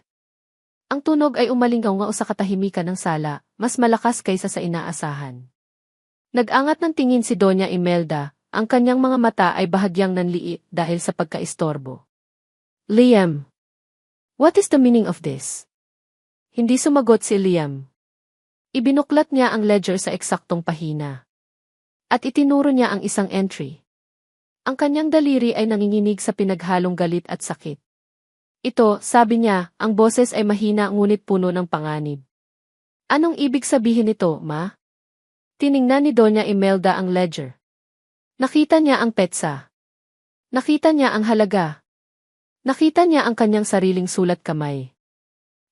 Ang tunog ay umalingaw sa katahimikan ng sala, mas malakas kaysa sa inaasahan. Nag-angat ng tingin si Doña Imelda, ang kanyang mga mata ay bahagyang nanliit dahil sa pagkaistorbo. Liam. What is the meaning of this? Hindi sumagot si Liam. Ibinuklat niya ang ledger sa eksaktong pahina. At itinuro niya ang isang entry. Ang kanyang daliri ay nanginginig sa pinaghalong galit at sakit. Ito, sabi niya, ang boses ay mahina ngunit puno ng panganib. Anong ibig sabihin nito, ma? Tiningnan ni Doña Imelda ang ledger. Nakita niya ang petsa. Nakita niya ang halaga. Nakita niya ang kanyang sariling sulat kamay.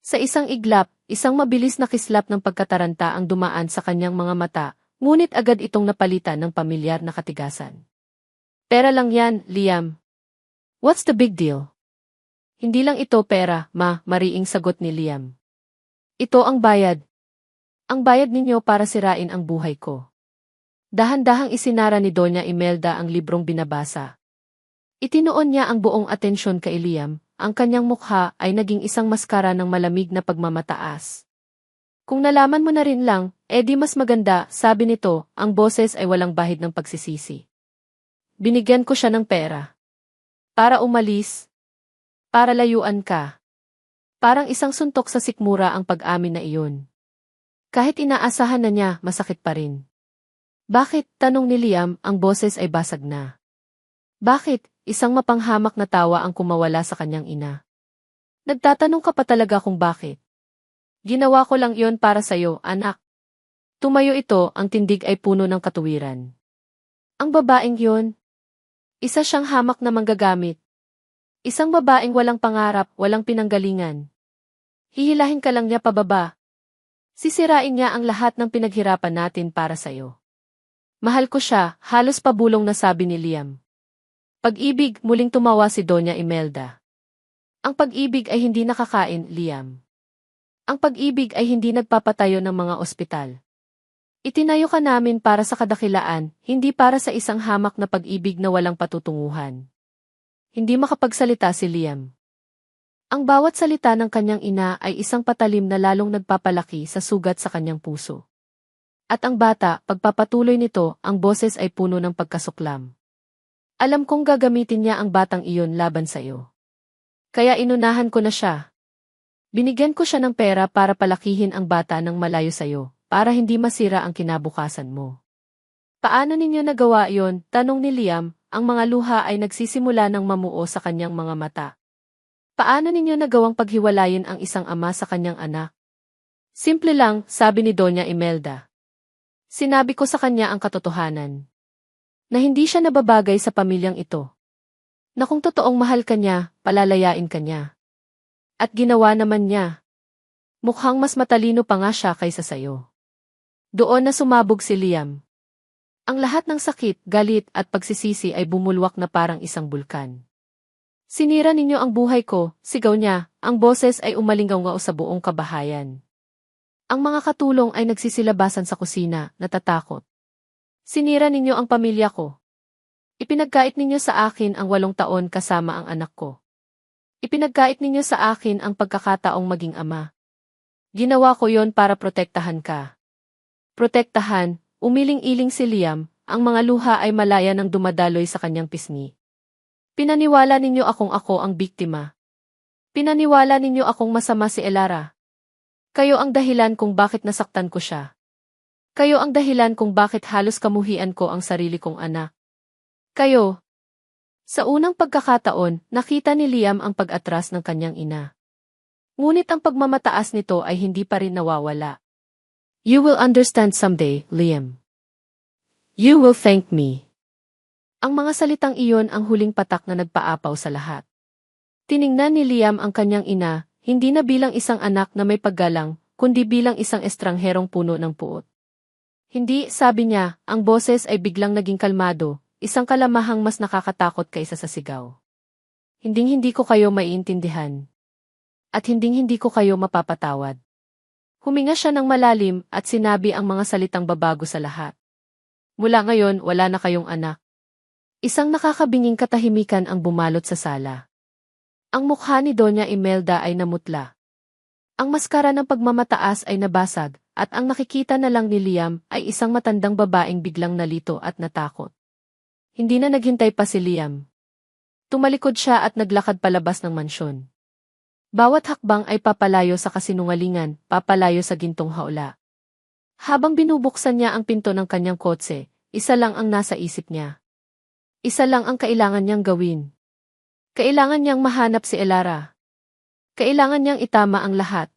Sa isang iglap, isang mabilis na kislap ng pagkataranta ang dumaan sa kanyang mga mata, ngunit agad itong napalitan ng pamilyar na katigasan. Pera lang yan, Liam. What's the big deal? Hindi lang ito pera, ma, mariing sagot ni Liam. Ito ang bayad. Ang bayad ninyo para sirain ang buhay ko. Dahan-dahang isinara ni Doña Imelda ang librong binabasa. Itinoon niya ang buong atensyon kay Liam, ang kanyang mukha ay naging isang maskara ng malamig na pagmamataas. Kung nalaman mo na rin lang, di mas maganda, sabi nito, ang boses ay walang bahid ng pagsisisi. Binigyan ko siya ng pera. Para umalis. Para layuan ka. Parang isang suntok sa sikmura ang pag-amin na iyon. Kahit inaasahan na niya, masakit pa rin. Bakit, tanong ni Liam, ang boses ay basag na. Bakit? Isang mapanghamak na tawa ang kumawala sa kanyang ina. Nagtatanong ka pa talaga kung bakit. Ginawa ko lang iyon para sa'yo, anak. Tumayo ito, ang tindig ay puno ng katuwiran. Ang babaeng yun. Isa siyang hamak na manggagamit. Isang babaeng walang pangarap, walang pinanggalingan. Hihilahin ka lang niya pababa. Sisirain niya ang lahat ng pinaghirapan natin para sa'yo. Mahal ko siya, halos pabulong na sabi ni Liam. Pag-ibig, muling tumawa si Doña Imelda. Ang pag-ibig ay hindi nakakain, Liam. Ang pag-ibig ay hindi nagpapatayo ng mga ospital. Itinayo ka namin para sa kadakilaan, hindi para sa isang hamak na pag-ibig na walang patutunguhan. Hindi makapagsalita si Liam. Ang bawat salita ng kanyang ina ay isang patalim na lalong nagpapalaki sa sugat sa kanyang puso. At ang bata, pagpapatuloy nito, ang boses ay puno ng pagkasuklam. Alam kong gagamitin niya ang batang iyon laban sa iyo. Kaya inunahan ko na siya. Binigyan ko siya ng pera para palakihin ang bata ng malayo sa iyo, para hindi masira ang kinabukasan mo. Paano ninyo nagawa iyon? Tanong ni Liam, ang mga luha ay nagsisimula ng mamuo sa kanyang mga mata. Paano ninyo nagawang paghiwalayin ang isang ama sa kanyang anak? Simple lang, sabi ni Doña Imelda. Sinabi ko sa kanya ang katotohanan. Na hindi siya nababagay sa pamilyang ito. Na kung totoong mahal ka niya, palalayain ka niya. At ginawa naman niya. Mukhang mas matalino pa nga siya kaysa sayo. Doon na sumabog si Liam. Ang lahat ng sakit, galit at pagsisisi ay bumulwak na parang isang bulkan. Sinira ninyo ang buhay ko, sigaw niya, ang boses ay umalingaw-ngaw sa buong kabahayan. Ang mga katulong ay nagsisilabasan sa kusina, natatakot. Sinira ninyo ang pamilya ko. Ipinagkait ninyo sa akin ang 8 taon kasama ang anak ko. Ipinagkait ninyo sa akin ang pagkakataong maging ama. Ginawa ko yon para protektahan ka. Protektahan, umiling-iling si Liam, ang mga luha ay malaya nang dumadaloy sa kanyang pisngi. Pinaniwala ninyo akong ako ang biktima. Pinaniwala ninyo akong masama si Elara. Kayo ang dahilan kung bakit nasaktan ko siya. Kayo ang dahilan kung bakit halos kamuhian ko ang sarili kong anak. Kayo. Sa unang pagkakataon, nakita ni Liam ang pag-atras ng kanyang ina. Ngunit ang pagmamataas nito ay hindi pa rin nawawala. You will understand someday, Liam. You will thank me. Ang mga salitang iyon ang huling patak na nagpaapaw sa lahat. Tiningnan ni Liam ang kanyang ina, hindi na bilang isang anak na may paggalang, kundi bilang isang estrangherong puno ng puot. Hindi, sabi niya, ang boses ay biglang naging kalmado, isang kalamahang mas nakakatakot kaysa sa sigaw. Hinding-hindi ko kayo maiintindihan. At hinding-hindi ko kayo mapapatawad. Huminga siya ng malalim at sinabi ang mga salitang babago sa lahat. Mula ngayon, wala na kayong anak. Isang nakakabinging katahimikan ang bumalot sa sala. Ang mukha ni Doña Imelda ay namutla. Ang maskara ng pagmamataas ay nabasag, at ang nakikita na lang ni Liam ay isang matandang babaeng biglang nalito at natakot. Hindi na naghintay pa si Liam. Tumalikod siya at naglakad palabas ng mansyon. Bawat hakbang ay papalayo sa kasinungalingan, papalayo sa gintong haula. Habang binubuksan niya ang pinto ng kanyang kotse, isa lang ang nasa isip niya. Isa lang ang kailangan niyang gawin. Kailangan niyang mahanap si Elara. Kailangan niyang itama ang lahat.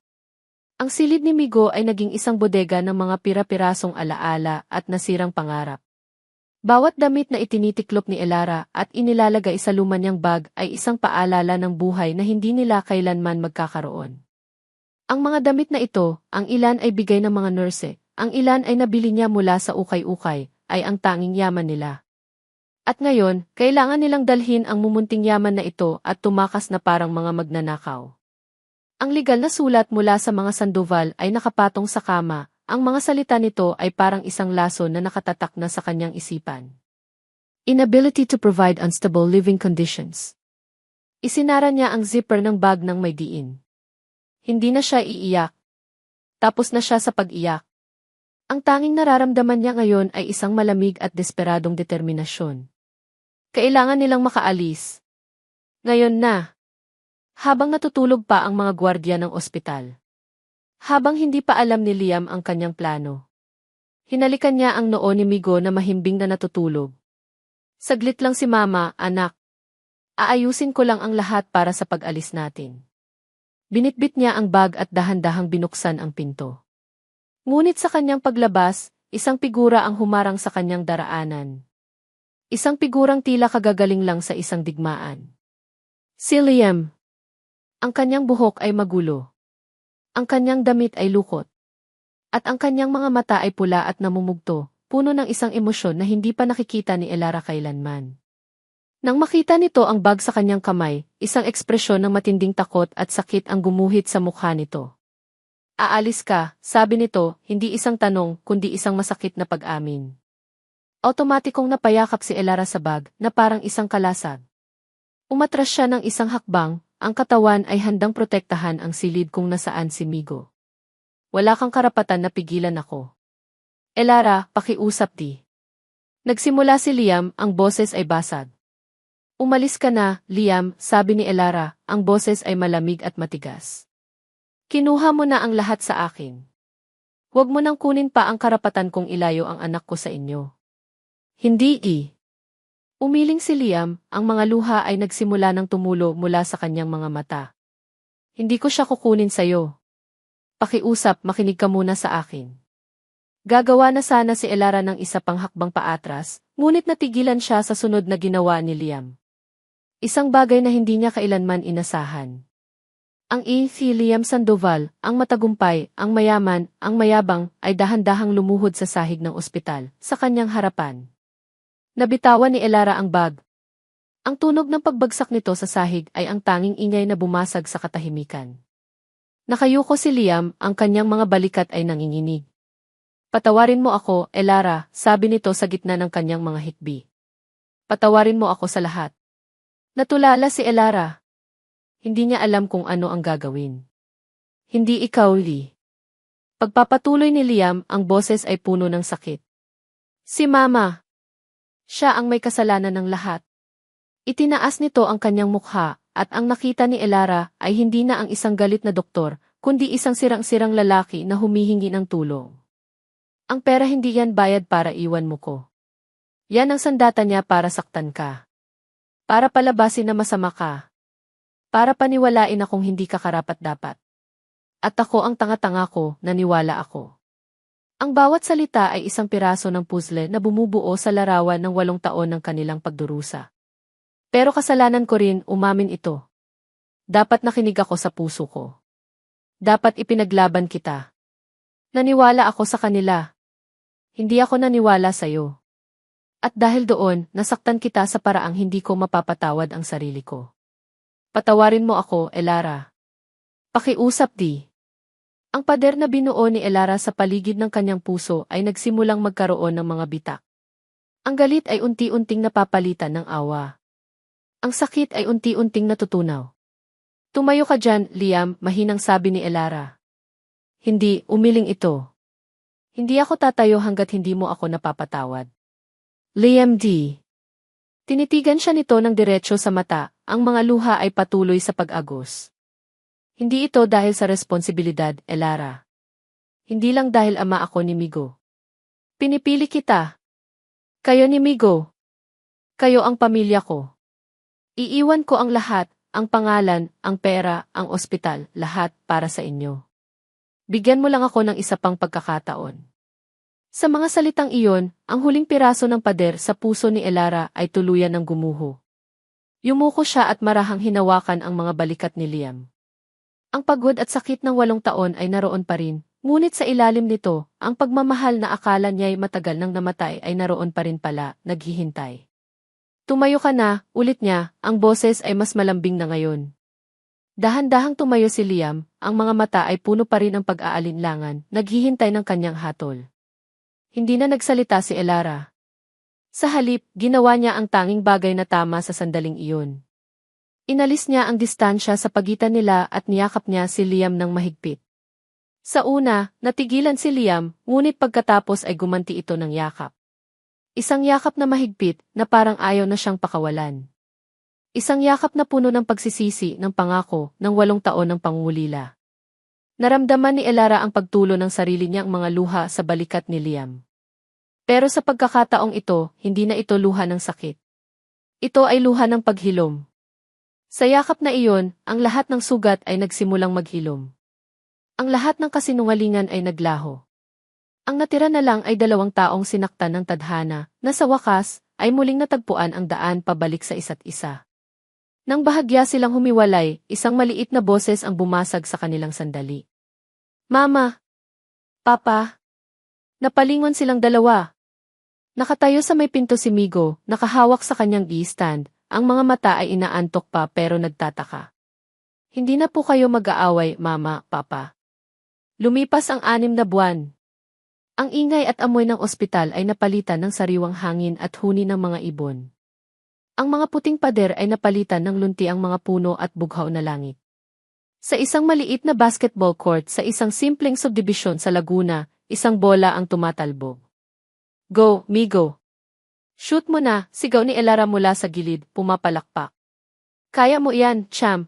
Ang silid ni Migo ay naging isang bodega ng mga pira-pirasong alaala at nasirang pangarap. Bawat damit na itinitiklop ni Elara at inilalagay sa luma niyang bag ay isang paalala ng buhay na hindi nila kailanman magkakaroon. Ang mga damit na ito, ang ilan ay bigay ng mga nurse, ang ilan ay nabili niya mula sa ukay-ukay, ay ang tanging yaman nila. At ngayon, kailangan nilang dalhin ang mumunting yaman na ito at tumakas na parang mga magnanakaw. Ang legal na sulat mula sa mga Sandoval ay nakapatong sa kama, ang mga salita nito ay parang isang laso na nakatatak na sa kanyang isipan. Inability to provide unstable living conditions. Isinara niya ang zipper ng bag ng may diin. Hindi na siya iiyak. Tapos na siya sa pag-iyak. Ang tanging nararamdaman niya ngayon ay isang malamig at desperadong determinasyon. Kailangan nilang makaalis. Ngayon na. Habang natutulog pa ang mga gwardiya ng ospital. Habang hindi pa alam ni Liam ang kanyang plano. Hinalikan niya ang noo ni Migo na mahimbing na natutulog. Saglit lang si Mama, anak. Aayusin ko lang ang lahat para sa pag-alis natin. Binitbit niya ang bag at dahan-dahang binuksan ang pinto. Ngunit sa kanyang paglabas, isang figura ang humarang sa kanyang daraanan. Isang figurang tila kagagaling lang sa isang digmaan. Si Liam. Ang kanyang buhok ay magulo. Ang kanyang damit ay lukot. At ang kanyang mga mata ay pula at namumugto, puno ng isang emosyon na hindi pa nakikita ni Elara kailanman. Nang makita nito ang bag sa kanyang kamay, isang ekspresyon ng matinding takot at sakit ang gumuhit sa mukha nito. Aalis ka, sabi nito, hindi isang tanong kundi isang masakit na pag-amin. Otomatikong napayakap si Elara sa bag na parang isang kalasag. Umatras siya ng isang hakbang, ang katawan ay handang protektahan ang silid kung nasaan si Migo. Wala kang karapatan na pigilan ako. Elara, pakiusap di. Nagsimula si Liam, ang boses ay basag. Umalis ka na, Liam, sabi ni Elara, ang boses ay malamig at matigas. Kinuha mo na ang lahat sa akin. Huwag mo nang kunin pa ang karapatan kong ilayo ang anak ko sa inyo. Hindi. Umiling si Liam, ang mga luha ay nagsimula ng tumulo mula sa kanyang mga mata. Hindi ko siya kukunin sa'yo. Pakiusap, makinig ka muna sa akin. Gagawa na sana si Elara ng isa pang hakbang paatras, ngunit natigilan siya sa sunod na ginawa ni Liam. Isang bagay na hindi niya kailanman inasahan. Ang si Liam Sandoval, ang matagumpay, ang mayaman, ang mayabang, ay dahan-dahang lumuhod sa sahig ng ospital, sa kanyang harapan. Nabitawan ni Elara ang bag. Ang tunog ng pagbagsak nito sa sahig ay ang tanging ingay na bumasag sa katahimikan. Nakayuko si Liam, ang kanyang mga balikat ay nanginginig. Patawarin mo ako, Elara, sabi nito sa gitna ng kanyang mga hikbi. Patawarin mo ako sa lahat. Natulala si Elara. Hindi niya alam kung ano ang gagawin. Hindi ikaw, Lee. Pagpapatuloy ni Liam, ang boses ay puno ng sakit. Si Mama. Siya ang may kasalanan ng lahat. Itinaas nito ang kanyang mukha, at ang nakita ni Elara ay hindi na ang isang galit na doktor, kundi isang sirang-sirang lalaki na humihingi ng tulong. Ang pera hindi yan bayad para iwan mo ko. Yan ang sandata niya para saktan ka. Para palabasin na masama ka. Para paniwalain akong hindi ka karapat-dapat. At ako ang tanga-tanga ko, naniwala ako. Ang bawat salita ay isang piraso ng puzzle na bumubuo sa larawan ng 8 taon ng kanilang pagdurusa. Pero kasalanan ko rin, umamin ito. Dapat nakinig ako sa puso ko. Dapat ipinaglaban kita. Naniwala ako sa kanila. Hindi ako naniwala sa'yo. At dahil doon, nasaktan kita sa paraang hindi ko mapapatawad ang sarili ko. Patawarin mo ako, Elara. Pakiusap di. Ang pader na binuo ni Elara sa paligid ng kanyang puso ay nagsimulang magkaroon ng mga bitak. Ang galit ay unti-unting napapalitan ng awa. Ang sakit ay unti-unting natutunaw. Tumayo ka dyan, Liam, mahinang sabi ni Elara. Hindi, umiling ito. Hindi ako tatayo hanggat hindi mo ako napapatawad. Liam D. Tinitigan siya nito ng diretsyo sa mata, ang mga luha ay patuloy sa pag-agos. Hindi ito dahil sa responsibilidad, Elara. Hindi lang dahil ama ako ni Migo. Pinipili kita. Kayo ni Migo. Kayo ang pamilya ko. Iiwan ko ang lahat, ang pangalan, ang pera, ang ospital, lahat para sa inyo. Bigyan mo lang ako ng isa pang pagkakataon. Sa mga salitang iyon, ang huling piraso ng pader sa puso ni Elara ay tuluyan ng gumuho. Yumuko siya at marahang hinawakan ang mga balikat ni Liam. Ang pagod at sakit ng 8 taon ay naroon pa rin, ngunit sa ilalim nito, ang pagmamahal na akala niya'y matagal nang namatay ay naroon pa rin pala, naghihintay. Tumayo ka na, ulit niya, ang boses ay mas malambing na ngayon. Dahan-dahang tumayo si Liam, ang mga mata ay puno pa rin ng pag-aalinlangan, naghihintay ng kanyang hatol. Hindi na nagsalita si Elara. Sa halip, ginawa niya ang tanging bagay na tama sa sandaling iyon. Inalis niya ang distansya sa pagitan nila at niyakap niya si Liam ng mahigpit. Sa una, natigilan si Liam, ngunit pagkatapos ay gumanti ito ng yakap. Isang yakap na mahigpit na parang ayaw na siyang pakawalan. Isang yakap na puno ng pagsisisi ng pangako ng 8 taon ng pangungulila. Naramdaman ni Elara ang pagtulo ng sarili niyang mga luha sa balikat ni Liam. Pero sa pagkakataong ito, hindi na ito luha ng sakit. Ito ay luha ng paghilom. Sa yakap na iyon, ang lahat ng sugat ay nagsimulang maghilom. Ang lahat ng kasinungalingan ay naglaho. Ang natira na lang ay 2 taong sinaktan ng tadhana, na sa wakas, ay muling natagpuan ang daan pabalik sa isa't isa. Nang bahagya silang humiwalay, isang maliit na boses ang bumasag sa kanilang sandali. Mama! Papa! Napalingon silang dalawa. Nakatayo sa may pinto si Migo, nakahawak sa kanyang e-stand, ang mga mata ay inaantok pa pero nagtataka. Hindi na po kayo mag-aaway, Mama, Papa. Lumipas ang 6 na buwan. Ang ingay at amoy ng ospital ay napalitan ng sariwang hangin at huni ng mga ibon. Ang mga puting pader ay napalitan ng lunti ang mga puno at bughaw na langit. Sa isang maliit na basketball court sa isang simpleng subdivision sa Laguna, isang bola ang tumatalbog. Go, Migo! Shoot mo na, sigaw ni Elara mula sa gilid, pumapalakpak. Kaya mo yan, champ!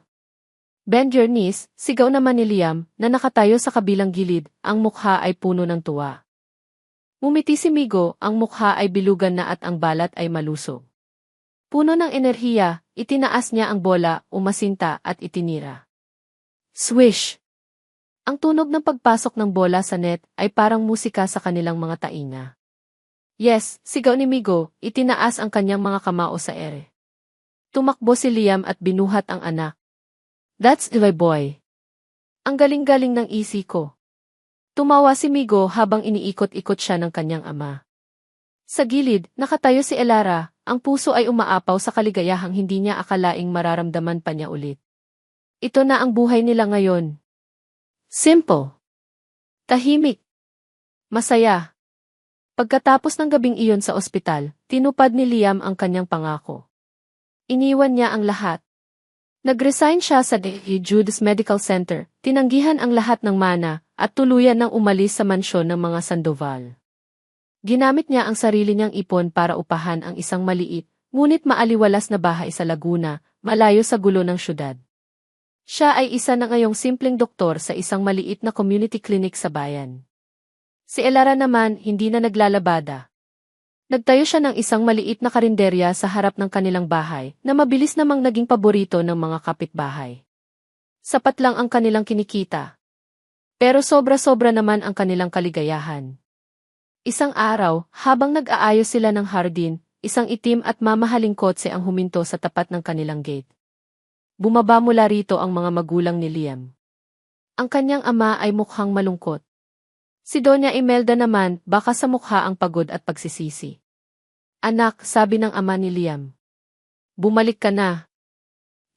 Bend your knees, sigaw naman ni Liam, na nakatayo sa kabilang gilid, ang mukha ay puno ng tuwa. Ngumiti si Migo, ang mukha ay bilugan na at ang balat ay malusog. Puno ng enerhiya, itinaas niya ang bola, umasinta at itinira. Swish! Ang tunog ng pagpasok ng bola sa net ay parang musika sa kanilang mga tainga. Yes, sigaw ni Migo, itinaas ang kanyang mga kamao sa ere. Tumakbo si Liam at binuhat ang anak. That's my boy. Ang galing-galing ng isi ko. Tumawa si Migo habang iniikot-ikot siya ng kanyang ama. Sa gilid, nakatayo si Elara, ang puso ay umaapaw sa kaligayahang hindi niya akalaing mararamdaman pa niya ulit. Ito na ang buhay nila ngayon. Simple. Tahimik. Masaya. Pagkatapos ng gabing iyon sa ospital, tinupad ni Liam ang kanyang pangako. Iniwan niya ang lahat. Nag-resign siya sa Jude's Medical Center, tinanggihan ang lahat ng mana, at tuluyan nang umalis sa mansyon ng mga Sandoval. Ginamit niya ang sarili niyang ipon para upahan ang isang maliit, ngunit maaliwalas na bahay sa Laguna, malayo sa gulo ng syudad. Siya ay isa na ngayong simpleng doktor sa isang maliit na community clinic sa bayan. Si Elara naman hindi na naglalabada. Nagtayo siya ng isang maliit na karinderya sa harap ng kanilang bahay na mabilis namang naging paborito ng mga kapitbahay. Sapat lang ang kanilang kinikita. Pero sobra-sobra naman ang kanilang kaligayahan. Isang araw, habang nag-aayos sila ng hardin, isang itim at mamahaling kotse ang huminto sa tapat ng kanilang gate. Bumaba mula rito ang mga magulang ni Liam. Ang kanyang ama ay mukhang malungkot. Si Doña Imelda naman, baka sa mukha ang pagod at pagsisisi. Anak, sabi ng ama ni Liam. Bumalik ka na.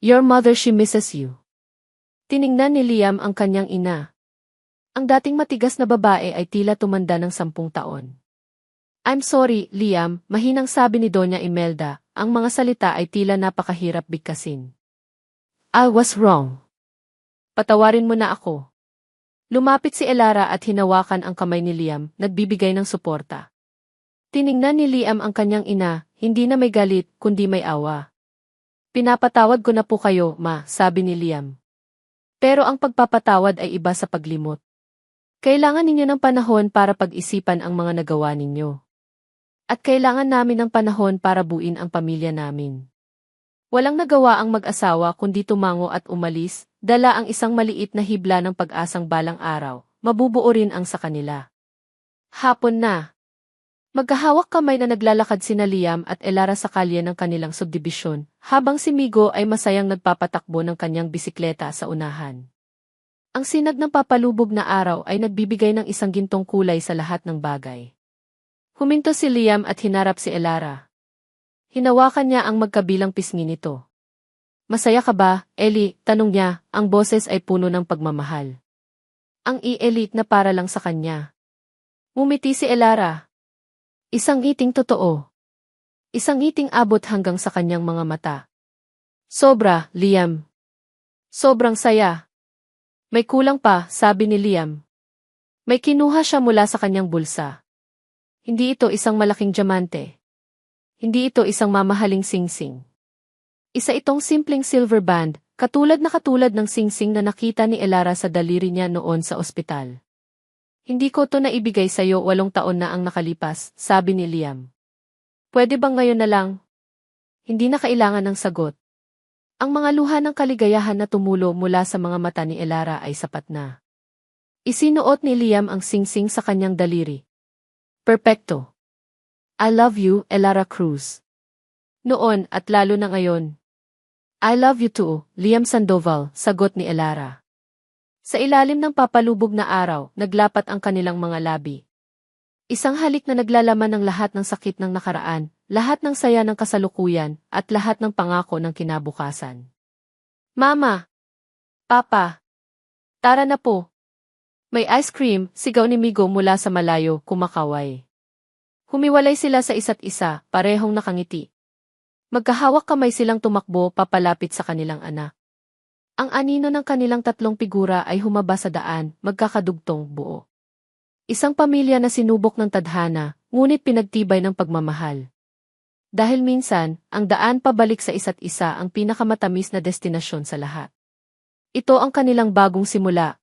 Your mother, she misses you. Tiningnan ni Liam ang kanyang ina. Ang dating matigas na babae ay tila tumanda ng 10 taon. I'm sorry, Liam, mahinang sabi ni Doña Imelda, ang mga salita ay tila napakahirap bigkasin. I was wrong. Patawarin mo na ako. Lumapit si Elara at hinawakan ang kamay ni Liam, nagbibigay ng suporta. Tiningnan ni Liam ang kanyang ina, hindi na may galit, kundi may awa. Pinapatawad ko na po kayo, ma, sabi ni Liam. Pero ang pagpapatawad ay iba sa paglimot. Kailangan ninyo ng panahon para pag-isipan ang mga nagawa ninyo. At kailangan namin ng panahon para buuin ang pamilya namin. Walang nagawa ang mag-asawa kundi tumango at umalis, dala ang isang maliit na hibla ng pag-asang balang araw, mabubuo rin ang sa kanila. Hapon na. Magkahawak kamay na naglalakad sina Liam at Elara sa kalye ng kanilang subdibisyon, habang si Migo ay masayang nagpapatakbo ng kanyang bisikleta sa unahan. Ang sinag ng papalubog na araw ay nagbibigay ng isang gintong kulay sa lahat ng bagay. Huminto si Liam at hinarap si Elara. Hinawakan niya ang magkabilang pisngi nito. Masaya ka ba, Eli? Tanong niya, ang boses ay puno ng pagmamahal. Ang i-elite na para lang sa kanya. Ngumiti si Elara. Isang ngiting totoo. Isang ngiting abot hanggang sa kanyang mga mata. Sobra, Liam. Sobrang saya. May kulang pa, sabi ni Liam. May kinuha siya mula sa kanyang bulsa. Hindi ito isang malaking diamante. Hindi ito isang mamahaling singsing. Isa itong simpleng silver band, katulad ng singsing na nakita ni Elara sa daliri niya noon sa ospital. Hindi ko to naibigay sa'yo 8 taon na ang nakalipas, sabi ni Liam. Pwede bang ngayon na lang? Hindi na kailangan ng sagot. Ang mga luha ng kaligayahan na tumulo mula sa mga mata ni Elara ay sapat na. Isinuot ni Liam ang singsing sa kanyang daliri. Perpekto. I love you, Elara Cruz. Noon at lalo na ngayon. I love you too, Liam Sandoval, sagot ni Elara. Sa ilalim ng papalubog na araw, naglapat ang kanilang mga labi. Isang halik na naglalaman ng lahat ng sakit ng nakaraan, lahat ng saya ng kasalukuyan, at lahat ng pangako ng kinabukasan. Mama! Papa! Tara na po! May ice cream, sigaw ni Migo mula sa malayo, kumakaway. Humiwalay sila sa isa't isa, parehong nakangiti. Magkahawak kamay silang tumakbo papalapit sa kanilang anak. Ang anino ng kanilang 3 figura ay humaba sa daan, magkakadugtong buo. Isang pamilya na sinubok ng tadhana, ngunit pinagtibay ng pagmamahal. Dahil minsan, ang daan pabalik sa isa't isa ang pinakamatamis na destinasyon sa lahat. Ito ang kanilang bagong simula,